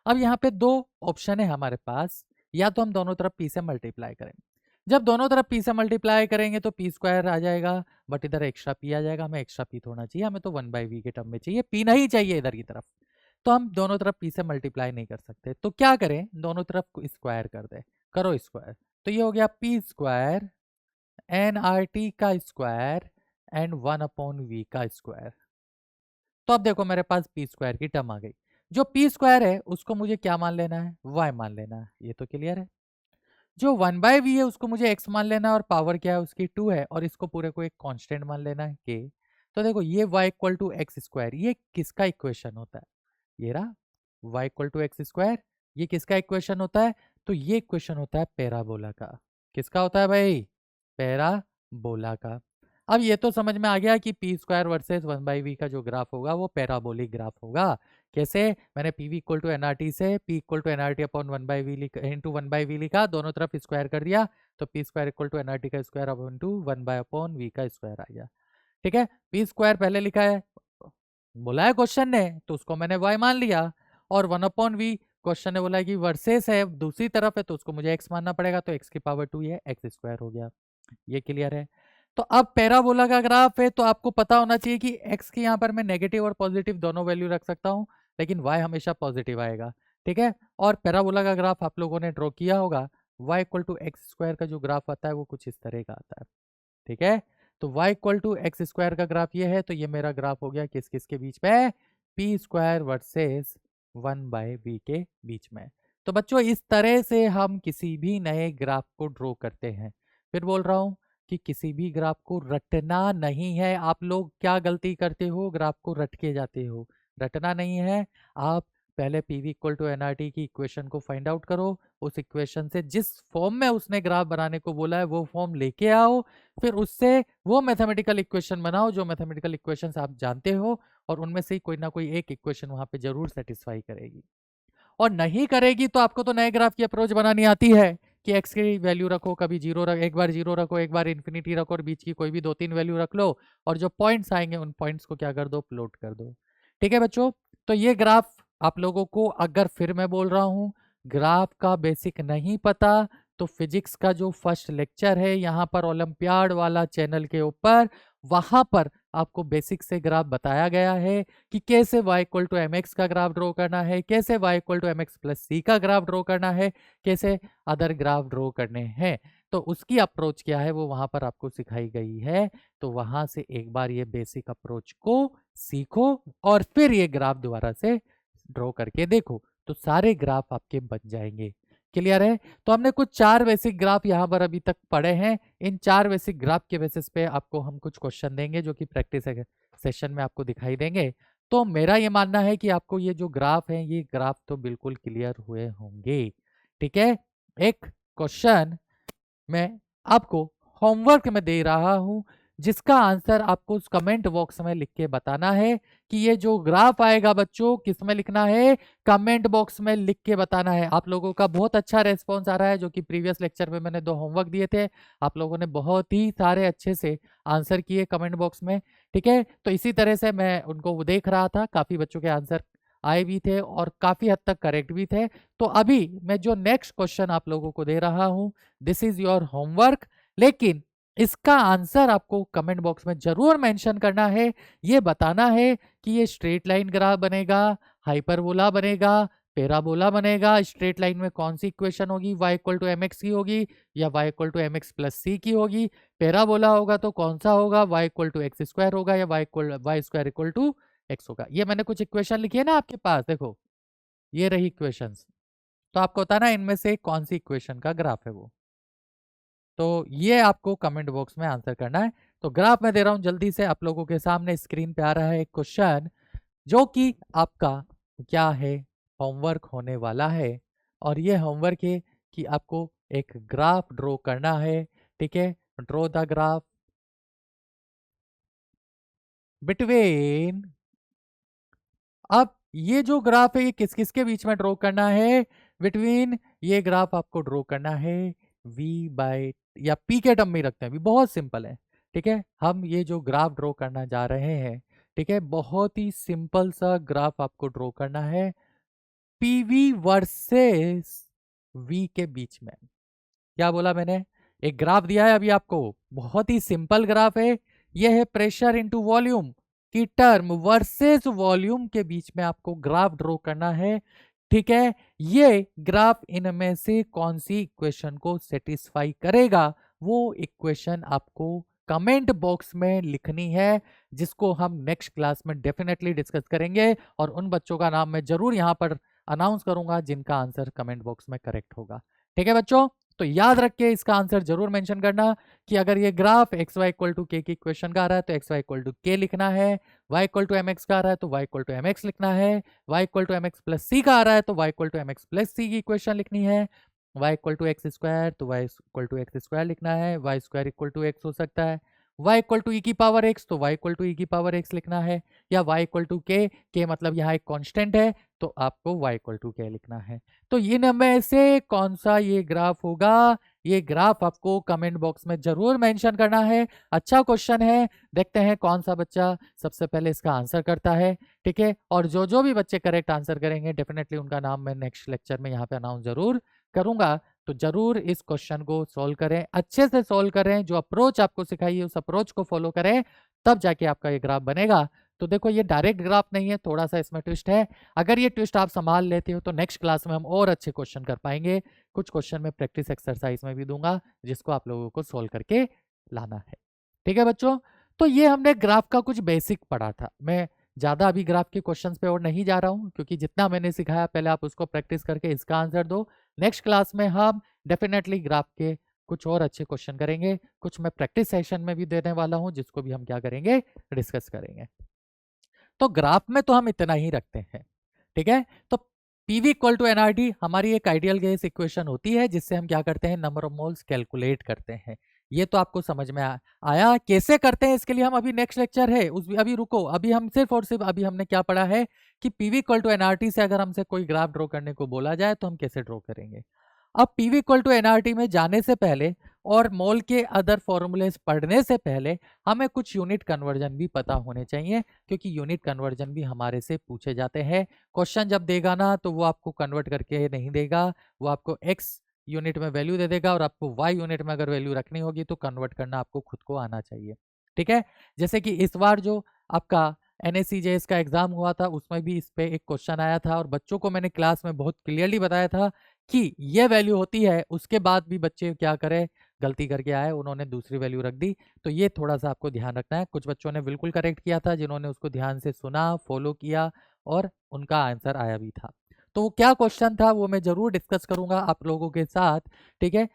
अब यहाँ पे दो ऑप्शन है हमारे पास, या तो हम दोनों तरफ पी से मल्टीप्लाई करें। जब दोनों तरफ पी से मल्टीप्लाई करेंगे तो पी स्क्वायर आ जाएगा, बट इधर एक्स्ट्रा पी आ जाएगा। हमें एक्स्ट्रा पी थोड़ा चाहिए, हमें तो 1/v के टर्म में चाहिए, पी नहीं चाहिए इधर की तरफ। तो हम दोनों तरफ पी से मल्टीप्लाई नहीं कर सकते, तो क्या करें, दोनों तरफ स्क्वायर कर दे, करो स्क्वायर। तो ये हो गया P square N R T का स्क्वायर एंड 1/v का स्क्वायर। तो अब देखो मेरे पास पी स्क्वायर की टर्म आ गई। जो पी स्क्वायर है उसको मुझे क्या मान लेना है, y मान लेना है, ये तो क्लियर है। जो 1/v है उसको मुझे x मान लेना है, और पावर क्या है उसकी 2 है, और इसको पूरे को एक कांस्टेंट मान लेना है k। तो देखो ये y equal to x square, ये किसका इक्वेशन होता है, ये रहा y equal to x square, ये किसका इक्वेशन होता है, तो ये इक्वेशन होता है पैराबोला का। किसका होता है भाई, पैराबोला का। अब ये तो समझ में आ गया कि पी स्क्वायर वर्सेज 1/v का जो ग्राफ होगा वो पैराबोलिक ग्राफ होगा। कैसे, मैंने P V equal to NRT से P equal to NRT upon 1/v लिखा, इंटू 1/v लिखा, दोनों तरफ स्क्वायर कर दिया, तो P square equal to NRT का स्क्वायर अपॉन टू 1/v का स्क्वायर आ गया। ठीक है, पी स्क्वायर पहले लिखा है, बोला है क्वेश्चन ने, तो उसको मैंने y मान लिया, और 1/v क्वेश्चन ने बोला है कि वर्सेस है दूसरी तरफ है, तो उसको मुझे x मानना पड़ेगा, तो x की पावर 2 ये x स्क्वायर हो गया। ये क्लियर है। तो अब पैराबोला का ग्राफ है तो आपको पता होना चाहिए कि x की यहाँ पर मैं नेगेटिव और पॉजिटिव दोनों वैल्यू रख सकता हूँ, लेकिन y हमेशा पॉजिटिव आएगा। ठीक है, और पैराबोला का ग्राफ आप लोगों ने ड्रॉ किया होगा, y equal to x square का जो ग्राफ आता है वो कुछ इस तरह का आता है। ठीक है, तो y equal to x square का ग्राफ ये है, तो ये मेरा ग्राफ हो गया किस किस के बीच में, पी स्क्वायर वर्सेस 1/v के बीच में। तो बच्चों इस तरह से हम किसी भी नए ग्राफ को ड्रॉ करते हैं। फिर बोल रहा हूँ कि किसी भी ग्राफ को रटना नहीं है। आप लोग क्या गलती करते हो, ग्राफ को रट के जाते हो। रटना नहीं है, आप पहले पीवी इक्वल टू एनआरटी की इक्वेशन को फाइंड आउट करो, उस इक्वेशन से जिस फॉर्म में उसने ग्राफ बनाने को बोला है वो फॉर्म लेके आओ, फिर उससे वो मैथमेटिकल इक्वेशन बनाओ जो मैथमेटिकल इक्वेशंस आप जानते हो, और उनमें से कोई ना कोई एक इक्वेशन वहां पे जरूर सेटिस्फाई करेगी। और नहीं करेगी तो आपको तो नए ग्राफ की अप्रोच बनानी आती है कि एक्स की वैल्यू रखो, कभी जीरो रख, एक बार जीरो रखो, एक बार इन्फिनिटी रखो, और बीच की कोई भी 2-3 वैल्यू रख लो, और जो पॉइंट्स आएंगे उन पॉइंट्स को क्या कर दो, प्लॉट कर दो। ठीक है बच्चों, तो ये ग्राफ आप लोगों को, अगर फिर मैं बोल रहा हूँ ग्राफ का बेसिक नहीं पता, तो फिजिक्स का जो फर्स्ट लेक्चर है यहाँ पर ओलंपियाड वाला चैनल के ऊपर, वहां पर आपको बेसिक से ग्राफ बताया गया है कि कैसे y equal to M X का ग्राफ ड्रॉ करना है, कैसे y equal to M x plus C का ग्राफ ड्रॉ करना है, कैसे अदर ग्राफ ड्रॉ करने हैं। तो उसकी अप्रोच क्या है वो वहां पर आपको सिखाई गई है। तो वहां से एक बार ये बेसिक अप्रोच को सीखो और फिर ये ग्राफ दोबारा से ड्रॉ करके देखो, तो सारे ग्राफ आपके बन जाएंगे। क्लियर है? तो हमने कुछ 4 बेसिक ग्राफ यहाँ पर अभी तक पढ़े हैं। इन 4 बेसिक ग्राफ के बेसिस पे आपको हम कुछ क्वेश्चन देंगे जो कि प्रैक्टिस सेशन में आपको दिखाई देंगे। तो मेरा ये मानना है कि आपको ये जो ग्राफ है ये ग्राफ तो बिल्कुल क्लियर हुए होंगे। ठीक है, एक क्वेश्चन मैं आपको होमवर्क में दे रहा हूं जिसका आंसर आपको उस कमेंट बॉक्स में लिख के बताना है कि ये जो ग्राफ आएगा बच्चों किस में लिखना है, कमेंट बॉक्स में लिख के बताना है। आप लोगों का बहुत अच्छा रेस्पॉन्स आ रहा है, जो कि प्रीवियस लेक्चर में मैंने 2 होमवर्क दिए थे, आप लोगों ने बहुत ही सारे अच्छे से आंसर किए कमेंट बॉक्स में। ठीक है, तो इसी तरह से मैं उनको देख रहा था, काफी बच्चों के आंसर आए भी थे और काफी हद तक करेक्ट भी थे। तो अभी मैं जो नेक्स्ट क्वेश्चन आप लोगों को दे रहा हूं, दिस इज योर होमवर्क, लेकिन इसका आंसर आपको कमेंट बॉक्स में जरूर मेंशन करना है। ये बताना है कि ये स्ट्रेट लाइन ग्राफ बनेगा, हाइपरबोला बनेगा, पैराबोला बनेगा, स्ट्रेट लाइन में कौन सी इक्वेशन होगी, y equal to M x की होगी या y equal to M x plus C की होगी, पैराबोला होगा तो कौन सा होगा, y equal to x square होगा या y square equal to X होगा। ये मैंने कुछ इक्वेशन लिखी है ना आपके पास, देखो ये रही इक्वेशंस, तो आपको बताना इनमें से कौन सी इक्वेशन का ग्राफ है वो। तो ये आपको कमेंट बॉक्स में आंसर करना है। तो ग्राफ मैं दे रहा हूं जल्दी से, आप लोगों के सामने स्क्रीन पे आ रहा है एक क्वेश्चन जो कि आपका क्या है, होमवर्क होने वाला है। और ये होमवर्क है कि आपको एक ग्राफ ड्रॉ करना है। ठीक है, ड्रॉ द ग्राफ बिटवीन, अब ये जो ग्राफ है ये किस किस के बीच में ड्रॉ करना है, बिटवीन, ये ग्राफ आपको ड्रॉ करना है v बाय, या p के टर्म में रखते हैं, भी बहुत सिंपल है। ठीक है, हम ये जो ग्राफ ड्रॉ करना जा रहे हैं, ठीक है, बहुत ही सिंपल सा ग्राफ आपको ड्रॉ करना है पीवी वर्सेस v के बीच में। क्या बोला मैंने, एक ग्राफ दिया है अभी आपको, बहुत ही सिंपल ग्राफ है, यह है प्रेशर इनटू वॉल्यूम की टर्म वर्सेस वॉल्यूम के बीच में आपको ग्राफ ड्रॉ करना है। ठीक है, ये ग्राफ इनमें से कौन सी इक्वेशन को सेटिस्फाई करेगा, वो इक्वेशन आपको कमेंट बॉक्स में लिखनी है, जिसको हम नेक्स्ट क्लास में डेफिनेटली डिस्कस करेंगे, और उन बच्चों का नाम मैं जरूर यहाँ पर अनाउंस करूंगा जिनका आंसर कमेंट बॉक्स में करेक्ट होगा। ठीक है बच्चों, तो याद रख के इसका आंसर जरूर मेंशन करना कि अगर ये graph x y equal to k की इक्वेशन का आ रहा है तो एक्स वाई इक्वल टू के लिखना है, Y equal to M X का आ रहा है तो Y equal to M X लिखना है, Y equal to M x plus C का आ रहा है तो Y equal to M x plus C की इक्वेशन लिखनी है, Y equal to x square तो Y equal to x square लिखना है, Y square equal to X हो सकता है, y इक्वल टू ई की पावर x तो y इक्वल टू ई की पावर x लिखना है, या y इक्वल टू के मतलब यहाँ एक कांस्टेंट है तो आपको y इक्वल टू के लिखना है। तो इन में से कौन सा ये ग्राफ होगा, ये ग्राफ आपको कमेंट बॉक्स में जरूर मेंशन करना है। अच्छा क्वेश्चन है, देखते हैं कौन सा बच्चा सबसे पहले इसका आंसर करता है। ठीक है, और जो भी बच्चे करेक्ट आंसर करेंगे डेफिनेटली उनका नाम मैं नेक्स्ट लेक्चर में यहाँ पे अनाउंस जरूर करूंगा। तो जरूर इस क्वेश्चन को सॉल्व करें, अच्छे से सॉल्व करें, जो अप्रोच आपको सिखाई है उस अप्रोच को फॉलो करें, तब जाके आपका ये ग्राफ बनेगा। तो देखो ये डायरेक्ट ग्राफ नहीं है, थोड़ा सा इसमें ट्विस्ट है। अगर ये ट्विस्ट आप संभाल लेते हो तो नेक्स्ट क्लास में हम और अच्छे क्वेश्चन कर पाएंगे। कुछ क्वेश्चन मैं प्रैक्टिस एक्सरसाइज में भी दूंगा जिसको आप लोगों को सोल्व करके लाना है। ठीक है बच्चों, तो ये हमने ग्राफ का कुछ बेसिक पढ़ा था। मैं ज़्यादा अभी ग्राफ के क्वेश्चंस पे और नहीं जा रहा हूँ, क्योंकि जितना मैंने सिखाया पहले आप उसको प्रैक्टिस करके इसका आंसर दो। नेक्स्ट क्लास में हम डेफिनेटली ग्राफ के कुछ और अच्छे क्वेश्चन करेंगे, कुछ मैं प्रैक्टिस सेशन में भी देने वाला हूँ जिसको भी हम क्या करेंगे, डिस्कस करेंगे। तो ग्राफ में तो हम इतना ही रखते हैं। ठीक है, तो पीवी इक्वल टू एनआरटी हमारी एक आइडियल गैस इक्वेशन होती है जिससे हम क्या करते हैं, नंबर ऑफ मोल्स कैलकुलेट करते हैं। ये तो आपको समझ में आया कैसे करते हैं, इसके लिए हम अभी नेक्स्ट लेक्चर है उस अभी रुको, अभी हम सिर्फ और सिर्फ अभी हमने क्या पढ़ा है कि पीवी इक्वल टू एनआरटी से अगर हमसे कोई ग्राफ ड्रॉ करने को बोला जाए तो हम कैसे ड्रॉ करेंगे। अब पीवी इक्वल टू एनआरटी में जाने से पहले और मोल के अदर फॉर्मूलेस पढ़ने से पहले हमें कुछ यूनिट कन्वर्जन भी पता होने चाहिए, क्योंकि यूनिट कन्वर्जन भी हमारे से पूछे जाते हैं। क्वेश्चन जब देगा ना तो वो आपको कन्वर्ट करके नहीं देगा, वो आपको एक्स यूनिट में वैल्यू दे देगा और आपको वाई यूनिट में अगर वैल्यू रखनी होगी तो कन्वर्ट करना आपको खुद को आना चाहिए। ठीक है, जैसे कि इस बार जो आपका NSCJS का एग्जाम हुआ था उसमें भी इस पे एक क्वेश्चन आया था और बच्चों को मैंने क्लास में बहुत क्लियरली बताया था कि ये वैल्यू होती है, उसके बाद भी बच्चे क्या करें, गलती करके आए, उन्होंने दूसरी वैल्यू रख दी। तो ये थोड़ा सा आपको ध्यान रखना है। कुछ बच्चों ने बिल्कुल करेक्ट किया था जिन्होंने उसको ध्यान से सुना, फॉलो किया और उनका आंसर आया भी था। तो वो क्या क्वेश्चन था वो मैं जरूर डिस्कस करूंगा आप लोगों के साथ। ठीक है,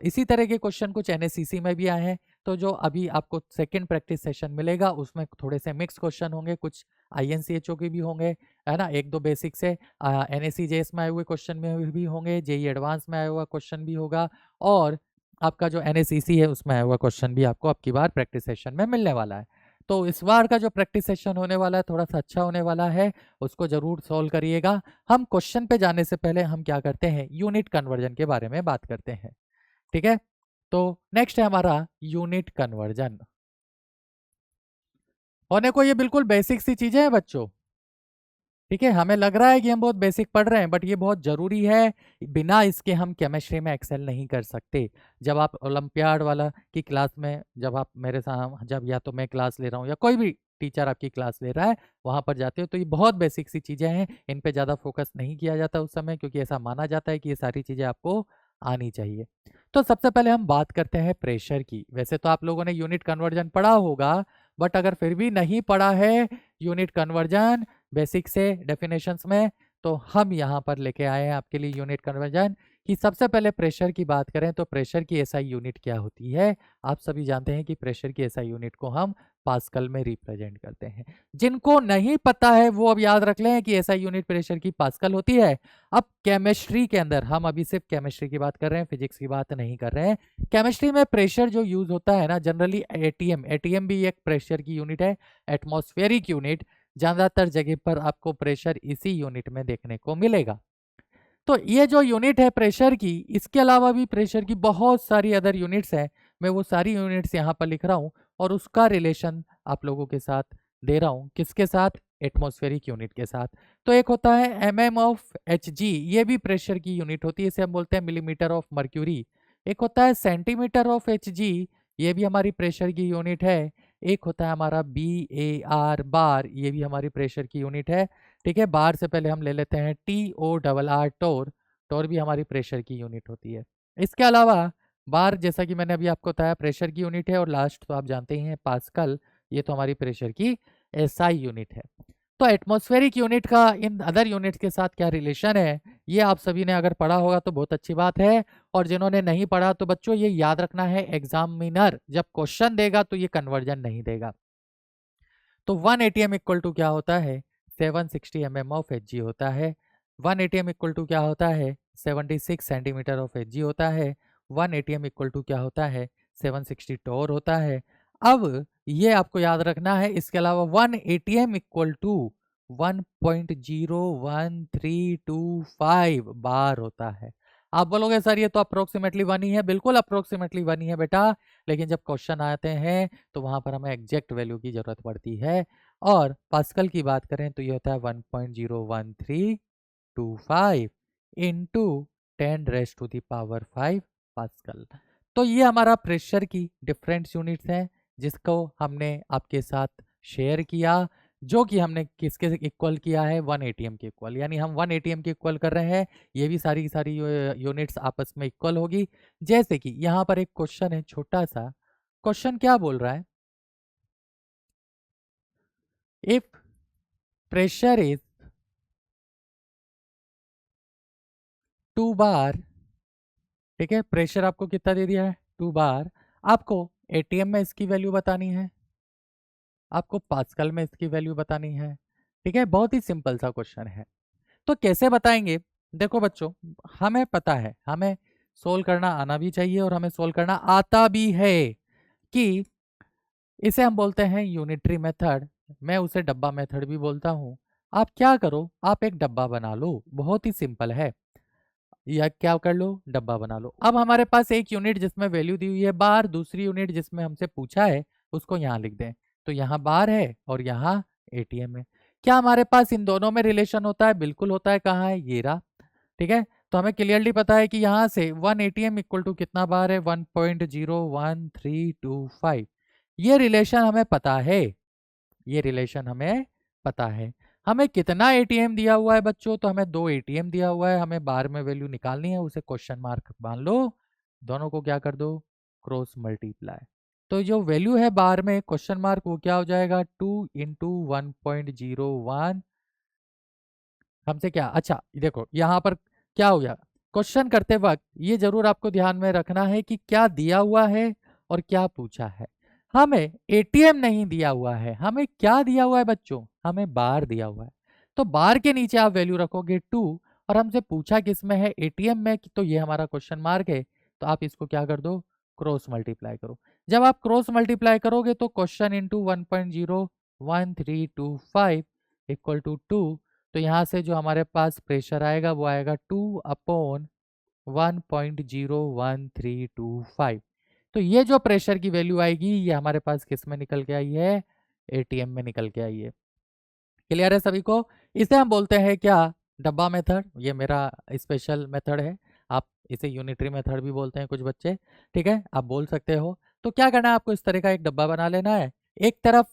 इसी तरह के क्वेश्चन कुछ NSCC में भी आए हैं, तो जो अभी आपको सेकंड प्रैक्टिस सेशन मिलेगा उसमें थोड़े से मिक्स क्वेश्चन होंगे, कुछ INCHO के भी होंगे, है ना, एक दो बेसिक से NSCJS में आए हुए क्वेश्चन में भी होंगे, JEE एडवांस में आया हुआ क्वेश्चन भी होगा, और आपका जो NSCC है उसमें आया हुआ क्वेश्चन भी आपको अब की बार प्रैक्टिस सेशन में मिलने वाला है। तो इस बार का जो प्रैक्टिस सेशन होने वाला है थोड़ा सा अच्छा होने वाला है, उसको जरूर सॉल्व करिएगा। हम क्वेश्चन पे जाने से पहले हम क्या करते हैं, यूनिट कन्वर्जन के बारे में बात करते हैं। ठीक है, तो नेक्स्ट है हमारा यूनिट कन्वर्जन। होने को ये बिल्कुल बेसिक सी चीजें हैं बच्चों। ठीक है, हमें लग रहा है कि हम बहुत बेसिक पढ़ रहे हैं बट ये बहुत जरूरी है, बिना इसके हम केमिस्ट्री में एक्सेल नहीं कर सकते। जब आप ओलंपियाड वाला की क्लास में, जब आप मेरे साथ, जब या तो मैं क्लास ले रहा हूँ या कोई भी टीचर आपकी क्लास ले रहा है, वहां पर जाते हो तो ये बहुत बेसिक सी चीजें हैं, इन पे ज्यादा फोकस नहीं किया जाता उस समय, क्योंकि ऐसा माना जाता है कि ये सारी चीजें आपको आनी चाहिए। तो सबसे पहले हम बात करते हैं प्रेशर की। वैसे तो आप लोगों ने यूनिट कन्वर्जन पढ़ा होगा, बट अगर फिर भी नहीं पढ़ा है यूनिट कन्वर्जन बेसिक से डेफिनेशंस में, तो हम यहाँ पर लेके आए हैं आपके लिए यूनिट कन्वर्जन। कि सबसे पहले प्रेशर की बात करें तो प्रेशर की एसआई यूनिट क्या होती है। आप सभी जानते हैं कि प्रेशर की एसआई यूनिट को हम पास्कल में रिप्रेजेंट करते हैं। जिनको नहीं पता है वो अब याद रख लें कि एसआई यूनिट प्रेशर की पास्कल होती है। अब केमिस्ट्री के अंदर, हम अभी सिर्फ केमिस्ट्री की बात कर रहे हैं, फिजिक्स की बात नहीं कर रहे हैं। केमिस्ट्री में प्रेशर जो यूज होता है ना, जनरली एटीएम, एटीएम भी एक प्रेशर की यूनिट है, एटमॉस्फेरिक यूनिट। ज्यादातर जगह पर आपको प्रेशर इसी यूनिट में देखने को मिलेगा। तो ये जो यूनिट है प्रेशर की, इसके अलावा भी प्रेशर की बहुत सारी अदर यूनिट्स हैं। मैं वो सारी यूनिट्स यहाँ पर लिख रहा हूँ और उसका रिलेशन आप लोगों के साथ दे रहा हूँ। किसके साथ? एटमॉस्फेरिक यूनिट के साथ। तो एक होता है MM/Hg, ये भी प्रेशर की यूनिट होती है, इसे हम बोलते हैं मिलीमीटर ऑफ मर्क्यूरी। एक होता है सेंटीमीटर ऑफ Hg, ये भी हमारी प्रेशर की यूनिट है। एक होता है हमारा BAR, ये भी हमारी प्रेशर की यूनिट है। ठीक है, बार से पहले हम ले लेते हैं TORR, टोर। टोर भी हमारी प्रेशर की यूनिट होती है। इसके अलावा बार, जैसा कि मैंने अभी आपको बताया, प्रेशर की यूनिट है, और लास्ट तो आप जानते ही हैं पास्कल, ये तो हमारी प्रेशर की एसआई यूनिट है। तो एटमॉस्फेरिक यूनिट का इन अदर यूनिट के साथ क्या रिलेशन है, ये आप सभी ने अगर पढ़ा होगा तो बहुत अच्छी बात है, और जिन्होंने नहीं पढ़ा तो बच्चों ये याद रखना है, एग्जामिनर जब क्वेश्चन देगा तो ये कन्वर्जन नहीं देगा। तो 1 ATM इक्वल टू क्या होता है, 760 mm ऑफ Hg होता है। 1 ATM इक्वल टू क्या होता है, 76 सेंटीमीटर ऑफ Hg होता है। 1 ATM इक्वल टू क्या होता है, 760 टोर होता है। अब ये आपको याद रखना है, इसके अलावा 1 ATM इक्वल टू 1.01325 बार होता है। आप बोलोगे सर ये तो अप्रोक्सीमेटली 1 ही है, बिल्कुल अप्रोक्सीमेटली 1 ही है बेटा, लेकिन जब क्वेश्चन आते हैं तो वहां पर हमें एग्जैक्ट वैल्यू की जरूरत पड़ती है। और पास्कल की बात करें तो ये होता है 1.01325 इंटू 10⁻⁵ पास्कल। तो ये हमारा प्रेशर की डिफरेंट यूनिट्स हैं जिसको हमने आपके साथ शेयर किया, जो कि हमने किसके इक्वल किया है, 1 एटीएम के इक्वल, यानी हम 1 एटीएम के इक्वल कर रहे हैं। ये भी सारी की सारी यूनिट्स आपस में इक्वल होगी। जैसे कि यहाँ पर एक क्वेश्चन है छोटा सा। क्वेश्चन क्या बोल रहा है, इफ प्रेशर इज 2 बार, ठीक है, प्रेशर आपको कितना दे दिया है, 2 बार, आपको एटीएम में इसकी वैल्यू बतानी है, आपको पास्कल में इसकी वैल्यू बतानी है। ठीक है, बहुत ही सिंपल सा क्वेश्चन है। तो कैसे बताएंगे, देखो बच्चों, हमें पता है, हमें सोल्व करना आना भी चाहिए और हमें सोल्व करना आता भी है, कि इसे हम बोलते हैं यूनिटरी मेथड, मैं उसे डब्बा मेथड भी बोलता हूं। आप क्या करो, आप एक डब्बा बना लो, बहुत ही सिंपल है, या क्या कर लो, डब्बा बना लो। अब हमारे पास एक यूनिट जिसमें वैल्यू दी हुई है बार, दूसरी यूनिट जिसमें हमसे पूछा है उसको यहाँ लिख दें। तो यहाँ बार है और यहाँ एटीएम है। क्या हमारे पास इन दोनों में रिलेशन होता है, बिल्कुल होता है। कहाँ है, ये रहा। ठीक है, तो हमें क्लियरली पता है कि यहाँ से 1 एटीएम इक्वल टू कितना बार है, 1.01325। ये रिलेशन हमें पता है, ये रिलेशन हमें पता है। हमें कितना एटीएम दिया हुआ है बच्चों, तो हमें 2 एटीएम दिया हुआ है, हमें बार में वैल्यू निकालनी है, उसे क्वेश्चन मार्क मान लो, दोनों को क्या कर दो, क्रॉस मल्टीप्लाई। तो जो वैल्यू है बार में क्वेश्चन मार्क, वो क्या हो जाएगा, 2 इंटू 1.01। हमसे क्या, अच्छा देखो यहाँ पर क्या हो गया, क्वेश्चन करते वक्त ये जरूर आपको ध्यान में रखना है कि क्या दिया हुआ है और क्या पूछा है। हमें एटीएम नहीं दिया हुआ है, हमें क्या दिया हुआ है बच्चों, हमें बार दिया हुआ है। तो बार के नीचे आप वैल्यू रखोगे 2, और हमसे पूछा किस में है, एटीएम में, तो ये हमारा क्वेश्चन मार्क है। तो आप इसको क्या कर दो, क्रॉस मल्टीप्लाई करो। जब आप क्रॉस मल्टीप्लाई करोगे तो क्वेश्चन इंटू 1.01325 इक्वल टू 2। तो यहाँ से जो हमारे पास प्रेशर आएगा वो आएगा 2/1.01325। तो ये जो प्रेशर की वैल्यू आएगी ये हमारे पास किस में निकल के आई है, एटीएम में निकल के आई है। क्लियर है सभी को। इसे हम बोलते हैं क्या, डब्बा मेथड। ये मेरा स्पेशल मेथड है, आप इसे यूनिटरी मेथड भी बोलते हैं कुछ बच्चे। ठीक है, आप बोल सकते हो। तो क्या करना है, आपको इस तरह का एक डब्बा बना लेना है। एक तरफ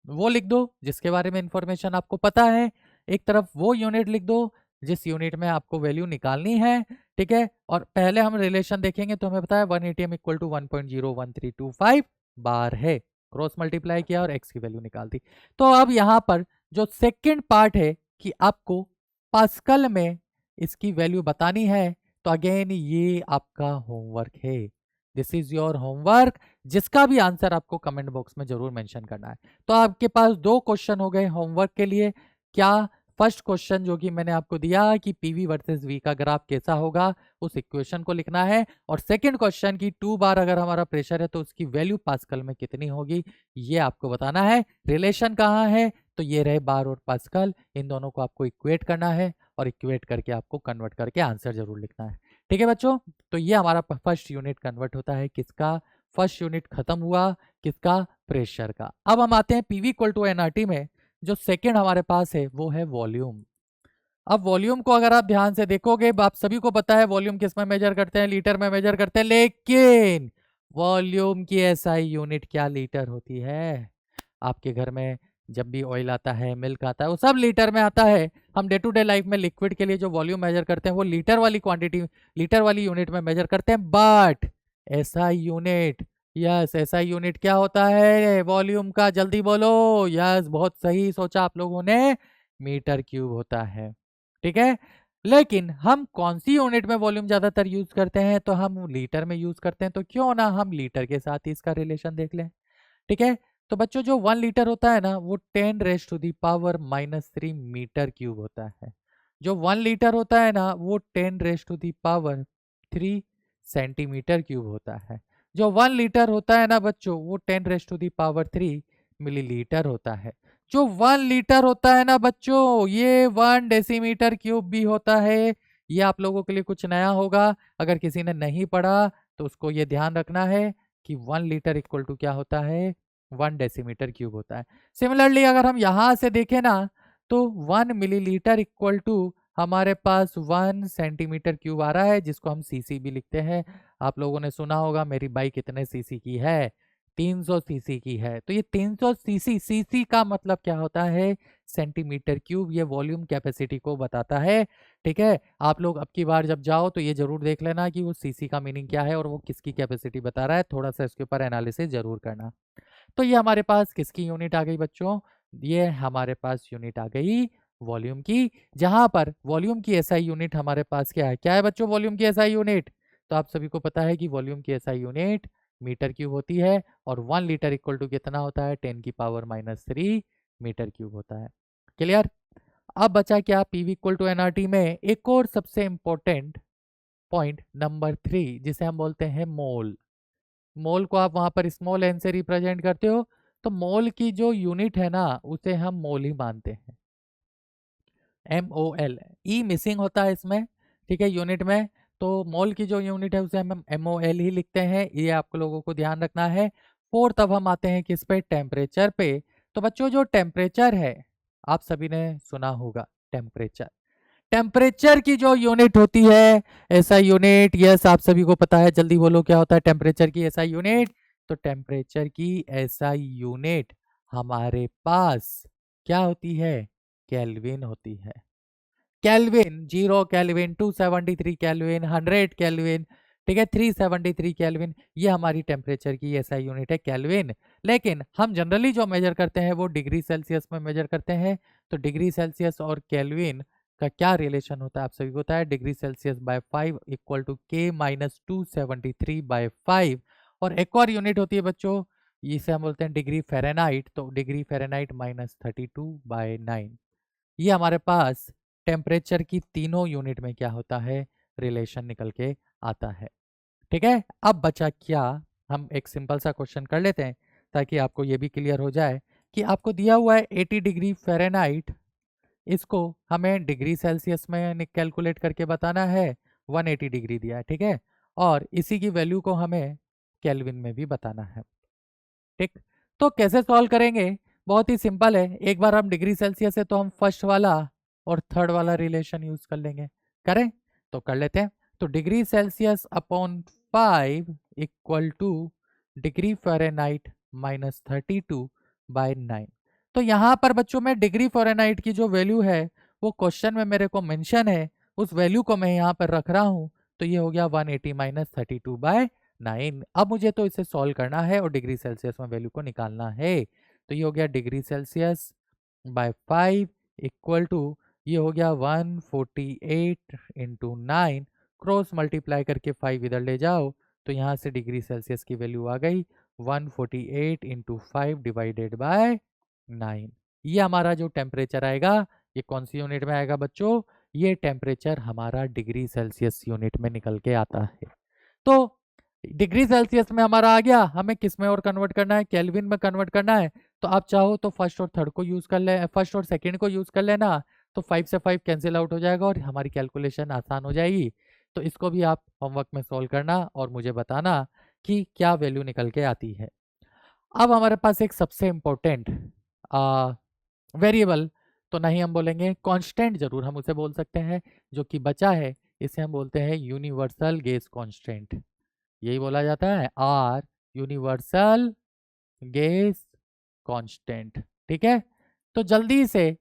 वो लिख दो जिसके बारे में इंफॉर्मेशन आपको पता है, एक तरफ वो यूनिट लिख दो जिस यूनिट में आपको वैल्यू निकालनी है। ठीक है, और पहले हम रिलेशन देखेंगे तो हमें पता है 1 एटीएम इक्वल टू 1.01325 बार है। क्रॉस मल्टीप्लाई किया और एक्स की वैल्यू निकाल दी। तो अब यहाँ पर जो सेकंड पार्ट है कि आपको पास्कल में इसकी वैल्यू बतानी है, तो अगेन ये आपका होमवर्क है। दिस इज योर होमवर्क, जिसका भी आंसर आपको कमेंट बॉक्स में जरूर मेंशन करना है। तो आपके पास 2 क्वेश्चन हो गए होमवर्क के लिए। क्या, फर्स्ट क्वेश्चन जो कि मैंने आपको दिया कि पीवी वर्सेस वी का ग्राफ कैसा होगा, उस इक्वेशन को लिखना है। और सेकंड क्वेश्चन की 2 बार अगर हमारा प्रेशर है तो उसकी वैल्यू पास्कल में कितनी होगी, ये आपको बताना है। रिलेशन कहाँ है, तो ये रहे बार और पास्कल, इन दोनों को आपको इक्वेट करना है और इक्वेट करके आपको कन्वर्ट करके आंसर जरूर लिखना है। ठीक है बच्चों, तो ये हमारा फर्स्ट यूनिट कन्वर्ट होता है किसका, फर्स्ट यूनिट खत्म हुआ किसका, प्रेशर का। अब हम आते हैं पीवी इक्वल टू एनआरटी में। जो सेकंड हमारे पास है वो है वॉल्यूम। अब वॉल्यूम को अगर आप ध्यान से देखोगे, आप सभी को पता है वॉल्यूम किस में मेजर करते हैं, लीटर में मेजर करते हैं, लेकिन वॉल्यूम की एसआई यूनिट क्या लीटर होती है। आपके घर में जब भी ऑयल आता है, मिल्क आता है, वो सब लीटर में आता है। हम डे टू डे लाइफ में लिक्विड के लिए जो वॉल्यूम मेजर करते हैं वो लीटर वाली क्वांटिटी, लीटर वाली यूनिट में मेजर करते हैं। But SI unit, yes SI unit क्या होता है वॉल्यूम का, जल्दी बोलो। यस, बहुत सही सोचा आप लोगों ने, मीटर क्यूब होता है। ठीक है, लेकिन हम कौन सी यूनिट में वॉल्यूम ज्यादातर यूज करते हैं, तो हम लीटर में यूज करते हैं। तो क्यों ना हम लीटर के साथ ही इसका रिलेशन देख लें। ठीक है, तो बच्चों जो 1 लीटर होता है ना वो 10⁻³ मीटर क्यूब होता है। जो 1 लीटर होता है ना वो 10⁻³ सेंटीमीटर क्यूब होता है। जो 1 लीटर होता है ना बच्चों वो 10⁻³ मिलीलीटर होता है। जो 1 लीटर होता है ना बच्चों ये 1 डेसीमीटर क्यूब भी होता है। ये आप लोगों के लिए कुछ नया होगा, अगर किसी ने नहीं पढ़ा तो उसको ये ध्यान रखना है कि 1 लीटर इक्वल टू क्या होता है, 1 डेसीमीटर क्यूब होता है। सिमिलरली अगर हम यहाँ से देखें ना तो 1 मिलीलीटर इक्वल टू हमारे पास 1 सेंटीमीटर क्यूब आ रहा है, जिसको हम सीसी भी लिखते हैं। आप लोगों ने सुना होगा मेरी बाइक कितने सीसी की है, 300 सीसी की है। तो ये 300 सीसी, सीसी का मतलब क्या होता है, सेंटीमीटर क्यूब। ये वॉल्यूम कैपेसिटी को बताता है। ठीक है, आप लोग अब की बार जब जाओ तो ये जरूर देख लेना कि वो सीसी का मीनिंग क्या है और वो किसकी कैपेसिटी बता रहा है, थोड़ा सा इसके ऊपर एनालिसिस जरूर करना। तो ये हमारे पास किसकी यूनिट आ गई बच्चों, ये हमारे पास यूनिट आ गई वॉल्यूम की, जहां पर वॉल्यूम की एसआई यूनिट हमारे पास क्या है बच्चों, वॉल्यूम की एसआई यूनिट। तो आप सभी को पता है कि वॉल्यूम की एसआई यूनिट मीटर क्यूब होती है, और 1 लीटर इक्वल टू कितना होता है, 10⁻³ मीटर क्यूब होता है। क्लियर। अब बचा क्या, पीवी इक्वल टू एनआरटी में एक और सबसे इंपॉर्टेंट पॉइंट नंबर 3, जिसे हम बोलते हैं मोल। मोल को आप वहां पर स्मॉल एन से रिप्रेजेंट करते हो, तो मोल की जो यूनिट है ना, उसे हम मोल ही मानते हैं, MOL। ई मिसिंग होता है इसमें, ठीक है, यूनिट में। तो मोल की जो यूनिट है उसे हम MOL ही लिखते हैं, ये आप लोगों को ध्यान रखना है। फोर्थ, अब हम आते हैं किस पे, टेम्परेचर पे। तो बच्चों जो टेम्परेचर है, आप सभी ने सुना होगा टेम्परेचर। टेम्परेचर की जो यूनिट होती है, एसआई यूनिट, यस आप सभी को पता है, जल्दी बोलो क्या होता है टेम्परेचर की एसआई यूनिट। तो टेम्परेचर की एसआई यूनिट हमारे पास क्या होती है, केल्विन होती है। केल्विन, 0 केल्विन, 273 केल्विन, 100 केल्विन, ठीक है, 373 केल्विन, ये हमारी टेम्परेचर की एसआई यूनिट है, केल्विन। लेकिन हम जनरली जो मेजर करते हैं वो डिग्री सेल्सियस में मेजर करते हैं। तो डिग्री सेल्सियस और केल्विन का क्या रिलेशन होता है, आप सभी को पता है, degree Celsius by 5 equal to K-273/5। और एक और यूनिट होती है बच्चों, इसे हम बोलते हैं डिग्री फ़ारेनहाइट। तो डिग्री फ़ारेनहाइट -32/9। ये हमारे पास टेम्परेचर की तीनों यूनिट में क्या होता है, रिलेशन निकल के आता है। ठीक है, अब बचा क्या, हम एक सिंपल सा क्वेश्चन कर लेते हैं ताकि आपको ये भी क्लियर हो जाए कि आपको दिया हुआ है 80 डिग्री फ़ारेनहाइट, इसको हमें डिग्री सेल्सियस में कैलकुलेट करके बताना है, 180 डिग्री दिया है, ठीक है, और इसी की वैल्यू को हमें केल्विन में भी बताना है। ठीक, तो कैसे सॉल्व करेंगे, बहुत ही सिंपल है। एक बार हम डिग्री सेल्सियस है तो हम फर्स्ट वाला और थर्ड वाला रिलेशन यूज कर लेंगे, करें तो कर लेते हैं। तो degree Celsius upon 5 equal two degree Fahrenheit -32/9। तो यहाँ पर बच्चों में डिग्री फ़ारेनहाइट की जो वैल्यू है वो क्वेश्चन में मेरे को मेंशन है, उस वैल्यू को मैं यहाँ पर रख रहा हूँ। तो ये हो गया 180 - 32/9। अब मुझे तो इसे सॉल्व करना है और डिग्री सेल्सियस में वैल्यू को निकालना है। तो ये हो गया degree Celsius by 5 equal to, ये हो गया 148 इंटू 9, क्रॉस मल्टीप्लाई करके 5 इधर ले जाओ, तो यहाँ से डिग्री सेल्सियस की वैल्यू आ गई 148 इंटू 5 डिवाइडेड बाय 9। ये हमारा जो टेम्परेचर आएगा, ये कौन सी यूनिट में आएगा बच्चों, ये टेम्परेचर हमारा डिग्री सेल्सियस यूनिट में निकल के आता है। तो डिग्री सेल्सियस में हमारा आ गया, हमें किस में और कन्वर्ट करना है, केल्विन में कन्वर्ट करना है। तो आप चाहो तो फर्स्ट और थर्ड को यूज कर ले, फर्स्ट और सेकंड को यूज कर लेना, तो 5 से 5 कैंसिल आउट हो जाएगा और हमारी कैलकुलेशन आसान हो जाएगी। तो इसको भी आप होमवर्क में सॉल्व करना और मुझे बताना कि क्या वैल्यू निकल के आती है। अब हमारे पास एक सबसे इंपॉर्टेंट वेरिएबल तो नहीं हम बोलेंगे, कांस्टेंट जरूर हम उसे बोल सकते हैं, जो कि बचा है, इसे हम बोलते हैं यूनिवर्सल गैस कांस्टेंट। यही बोला जाता है आर, यूनिवर्सल गैस कांस्टेंट। ठीक है, तो जल्दी से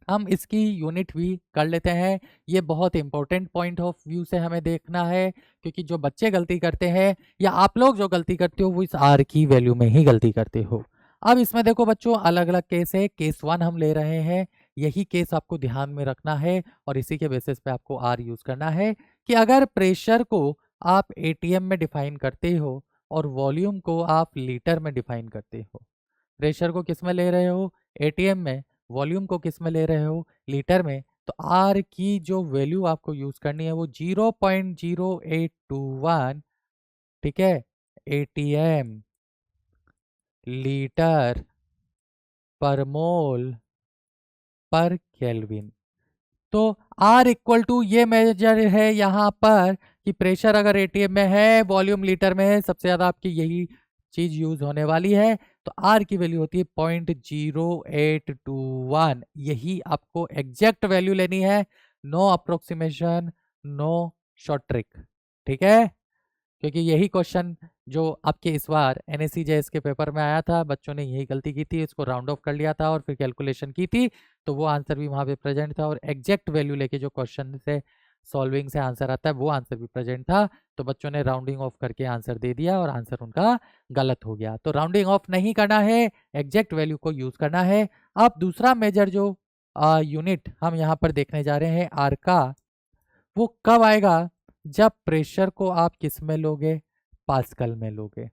हम इसकी यूनिट भी कर लेते हैं। ये बहुत इंपॉर्टेंट पॉइंट ऑफ व्यू से हमें देखना है, क्योंकि जो बच्चे गलती करते हैं या आप लोग जो गलती करते हो वो इस आर की वैल्यू में ही गलती करते हो। अब इसमें देखो बच्चों, अलग अलग केस है, केस 1 हम ले रहे हैं, यही केस आपको ध्यान में रखना है और इसी के बेसिस पे आपको आर यूज करना है कि अगर प्रेशर को आप एटीएम में डिफाइन करते हो और वॉल्यूम को आप लीटर में डिफाइन करते हो, प्रेशर को किस में ले रहे हो, एटीएम में, वॉल्यूम को किस में ले रहे हो, लीटर में, तो आर की जो वैल्यू आपको यूज करनी है वो 0.0821, ठीक है, एटीएम लीटर पर मोल पर केल्विन। तो R इक्वल टू, ये मेजर है यहाँ पर कि प्रेशर अगर एटीएम में है, वॉल्यूम लीटर में है, सबसे ज्यादा आपकी यही चीज यूज होने वाली है। तो आर की वैल्यू होती है 0.0821। यही आपको एग्जैक्ट वैल्यू लेनी है, no approximation, no short trick. ठीक है, क्योंकि यही क्वेश्चन जो आपके इस बार NSCJS के पेपर में आया था, बच्चों ने यही गलती की थी, इसको राउंड ऑफ कर लिया था और फिर कैलकुलेशन की थी, तो वो आंसर भी वहां पे प्रेजेंट था। और एग्जैक्ट वैल्यू लेके जो क्वेश्चन से सॉल्विंग से आंसर आता है वो आंसर भी प्रेजेंट था, तो बच्चों ने राउंडिंग ऑफ करके आंसर दे दिया और आंसर उनका गलत हो गया। तो राउंडिंग ऑफ नहीं करना है, एग्जैक्ट वैल्यू को यूज करना है। अब दूसरा मेजर जो यूनिट हम यहाँ पर देखने जा रहे हैं आर का, वो कब आएगा, जब प्रेशर को आप किस में लोगे, पास्कल में लोगे,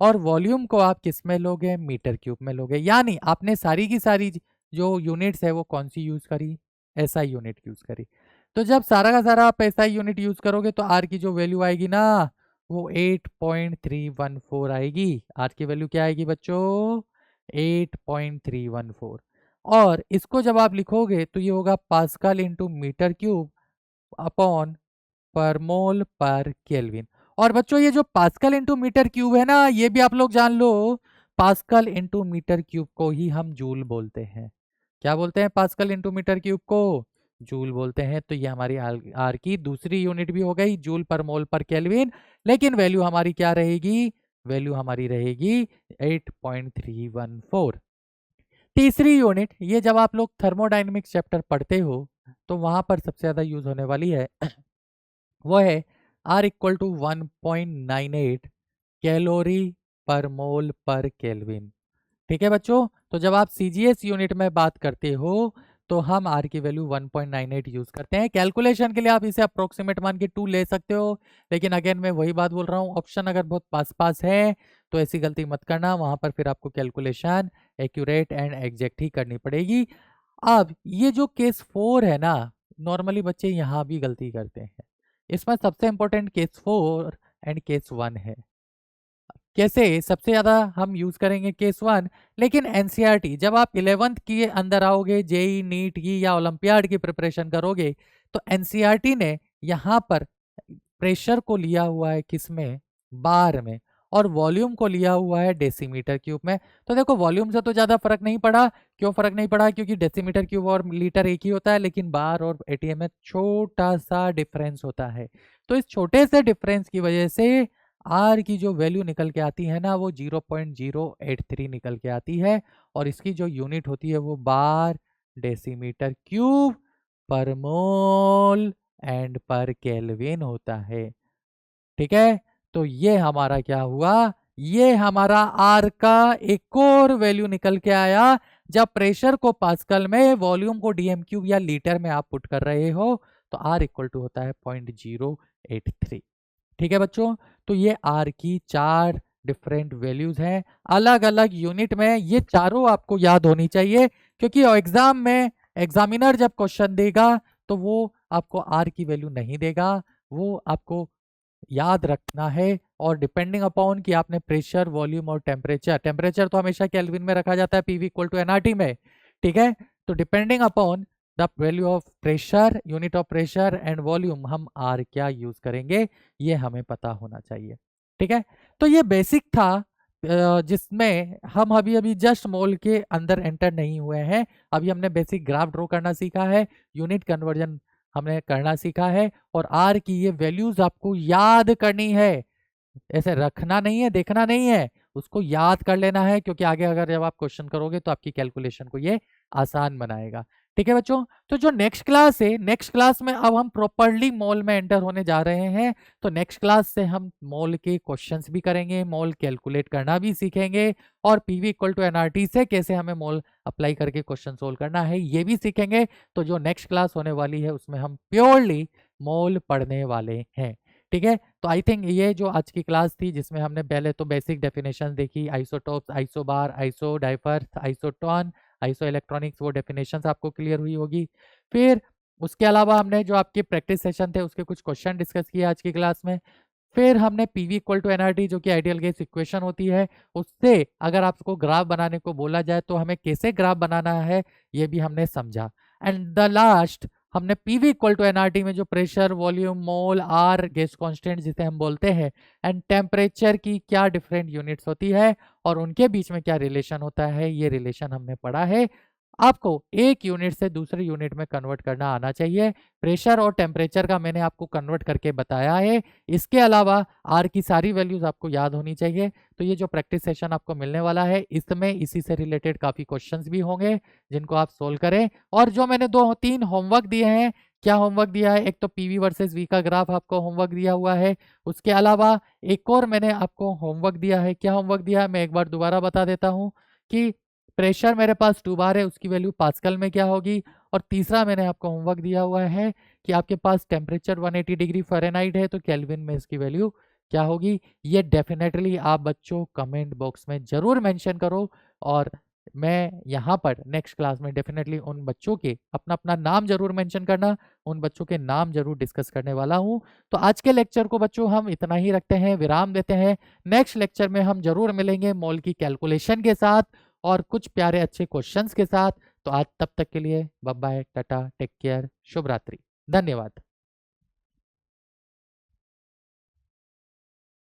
और वॉल्यूम को आप किस में लोगे, मीटर क्यूब में लोगे। यानी आपने सारी की सारी जो यूनिट्स है वो कौन सी यूज करी, एसआई यूनिट यूज करी। तो जब सारा का सारा आप एसआई यूनिट यूज करोगे तो आर की जो वैल्यू आएगी ना, वो 8.314 आएगी। आर की वैल्यू क्या आएगी बच्चों, 8.314। और इसको जब आप लिखोगे तो ये होगा pascal into metre cube upon per mole पर केल्विन। और बच्चों ये जो पास्कल इंटू मीटर क्यूब है ना, ये भी आप लोग जान लो, पास्कल इंटू मीटर क्यूब को ही हम जूल बोलते हैं। क्या बोलते हैं, पास्कल इंटू मीटर क्यूब को जूल बोलते हैं। तो ये हमारी आर की दूसरी यूनिट भी हो गई, जूल पर मोल पर केल्विन। लेकिन वैल्यू हमारी क्या रहेगी, वैल्यू हमारी रहेगी 8.314। तीसरी यूनिट, ये जब आप लोग थर्मोडाइनमिक्स चैप्टर पढ़ते हो तो वहां पर सबसे ज्यादा यूज होने वाली है, वो है R इक्वल टू 1.98 कैलोरी पर मोल पर केल्विन। ठीक है बच्चों, तो जब आप CGS यूनिट में बात करते हो तो हम R की वैल्यू 1.98 यूज करते हैं। कैलकुलेशन के लिए आप इसे अप्रोक्सीमेट मान के 2 ले सकते हो, लेकिन अगेन मैं वही बात बोल रहा हूँ, ऑप्शन अगर बहुत पास पास है तो ऐसी गलती मत करना, वहां पर फिर आपको कैलकुलेशन एक्यूरेट एंड एग्जैक्ट ही करनी पड़ेगी। अब ये जो केस 4 है ना, नॉर्मली बच्चे यहाँ भी गलती करते हैं। इसमें सबसे इंपॉर्टेंट केस 4 एंड केस 1 है। कैसे, सबसे ज्यादा हम यूज करेंगे केस 1, लेकिन एनसीईआरटी जब आप 11th के अंदर आओगे, जेई नीट की या ओलंपियाड की प्रिपरेशन करोगे, तो एनसीईआरटी ने यहाँ पर प्रेशर को लिया हुआ है किसमें, बार में, और वॉल्यूम को लिया हुआ है डेसीमीटर क्यूब में। तो देखो वॉल्यूम से तो ज्यादा फर्क नहीं पड़ा। क्यों फर्क नहीं पड़ा, क्योंकि डेसीमीटर क्यूब और लीटर एक ही होता है, लेकिन बार और एटीएम में छोटा सा डिफरेंस होता है। तो इस छोटे से डिफरेंस की वजह से आर की जो वैल्यू निकल के आती है ना, वो 0.083 निकल के आती है, और इसकी जो यूनिट होती है वो बार डेसीमीटर क्यूब पर मोल एंड पर केल्विन होता है। ठीक है, तो ये हमारा क्या हुआ, ये हमारा आर का एक और वैल्यू निकल के आया। जब प्रेशर को पास्कल में, वॉल्यूम को डीएम क्यूब या लीटर में आप पुट कर रहे हो, तो आर इक्वल टू होता है 0.083। ठीक है बच्चों, तो ये आर की 4 डिफरेंट वैल्यूज हैं अलग अलग यूनिट में। ये चारों आपको याद होनी चाहिए, क्योंकि एग्जाम में एग्जामिनर जब क्वेश्चन देगा तो वो आपको आर की वैल्यू नहीं देगा, वो आपको याद रखना है। और डिपेंडिंग अपॉन कि आपने प्रेशर, वॉल्यूम और टेम्परेचर, टेम्परेचर तो हमेशा केल्विन में रखा जाता है, पीवी इक्वल टू एनआरटी में। ठीक है, तो depending upon the value of pressure, unit of pressure and volume, हम आर क्या यूज करेंगे, ये हमें पता होना चाहिए। ठीक है, तो ये बेसिक था, जिसमें हम अभी अभी जस्ट मोल के अंदर एंटर नहीं हुए हैं। अभी हमने बेसिक ग्राफ ड्रॉ करना सीखा है, यूनिट कन्वर्जन हमने करना सीखा है, और आर की ये वैल्यूज आपको याद करनी है, ऐसे रखना नहीं है, देखना नहीं है, उसको याद कर लेना है, क्योंकि आगे अगर जब आप क्वेश्चन करोगे तो आपकी कैलकुलेशन को ये आसान बनाएगा। ठीक है बच्चों, तो जो नेक्स्ट क्लास है, नेक्स्ट क्लास में अब हम प्रॉपरली मॉल में एंटर होने जा रहे हैं। तो नेक्स्ट क्लास से हम मॉल के क्वेश्चंस भी करेंगे, मॉल कैलकुलेट करना भी सीखेंगे, और पीवी इक्वल टू एनआरटी से कैसे हमें मॉल अप्लाई करके क्वेश्चन सोल्व करना है ये भी सीखेंगे। तो जो नेक्स्ट क्लास होने वाली है उसमें हम प्योरली मॉल पढ़ने वाले हैं। ठीक है, तो आई थिंक ये जो आज की क्लास थी, जिसमें हमने पहले तो बेसिक डेफिनेशन देखी, isotopes, isobar, isodiapher, isotone, isoelectronics, वो डेफिनेशंस आपको क्लियर हुई होगी। फिर उसके अलावा हमने जो आपके प्रैक्टिस सेशन थे उसके कुछ क्वेश्चन डिस्कस किए आज की क्लास में। फिर हमने पीवी इक्वल टू एनआरटी, जो कि आइडियल गैस इक्वेशन होती है, उससे अगर आपको ग्राफ बनाने को बोला जाए तो हमें कैसे ग्राफ बनाना है ये भी हमने समझा। एंड द लास्ट हमने पीवी इक्वल टू एनआरटी में जो pressure, volume, mole, R gas constant जिसे हम बोलते हैं, एंड टेम्परेचर की क्या डिफरेंट यूनिट्स होती है और उनके बीच में क्या रिलेशन होता है, ये रिलेशन हमने पढ़ा है। आपको एक यूनिट से दूसरे यूनिट में कन्वर्ट करना आना चाहिए। प्रेशर और टेम्परेचर का मैंने आपको कन्वर्ट करके बताया है। इसके अलावा आर की सारी वैल्यूज आपको याद होनी चाहिए। तो ये जो प्रैक्टिस सेशन आपको मिलने वाला है, इसमें इसी से रिलेटेड काफ़ी क्वेश्चंस भी होंगे जिनको आप सोल्व करें। और जो मैंने 2-3 होमवर्क दिए हैं, क्या होमवर्क दिया है, एक तो पीवी वर्सेस वी का ग्राफ आपको होमवर्क दिया हुआ है। उसके अलावा एक और मैंने आपको होमवर्क दिया है। क्या होमवर्क दिया है मैं एक बार दोबारा बता देता हूँ कि प्रेशर मेरे पास 2 बार है, उसकी वैल्यू पास्कल में क्या होगी। और तीसरा मैंने आपको होमवर्क दिया हुआ है कि आपके पास टेम्परेचर 180 डिग्री फ़ारेनहाइट है तो केल्विन में इसकी वैल्यू क्या होगी। ये डेफिनेटली आप बच्चों कमेंट बॉक्स में ज़रूर मेंशन करो, और मैं यहाँ पर नेक्स्ट क्लास में डेफिनेटली उन बच्चों के अपना अपना नाम जरूर मेंशन करना, उन बच्चों के नाम जरूर डिस्कस करने वाला हूँ। तो आज के लेक्चर को बच्चों हम इतना ही रखते हैं, विराम देते हैं। नेक्स्ट लेक्चर में हम जरूर मिलेंगे मोल की कैलकुलेशन के साथ और कुछ प्यारे अच्छे क्वेश्चंस के साथ। तो आज तब तक के लिए bye bye, tata, take care, शुभ रात्रि, धन्यवाद।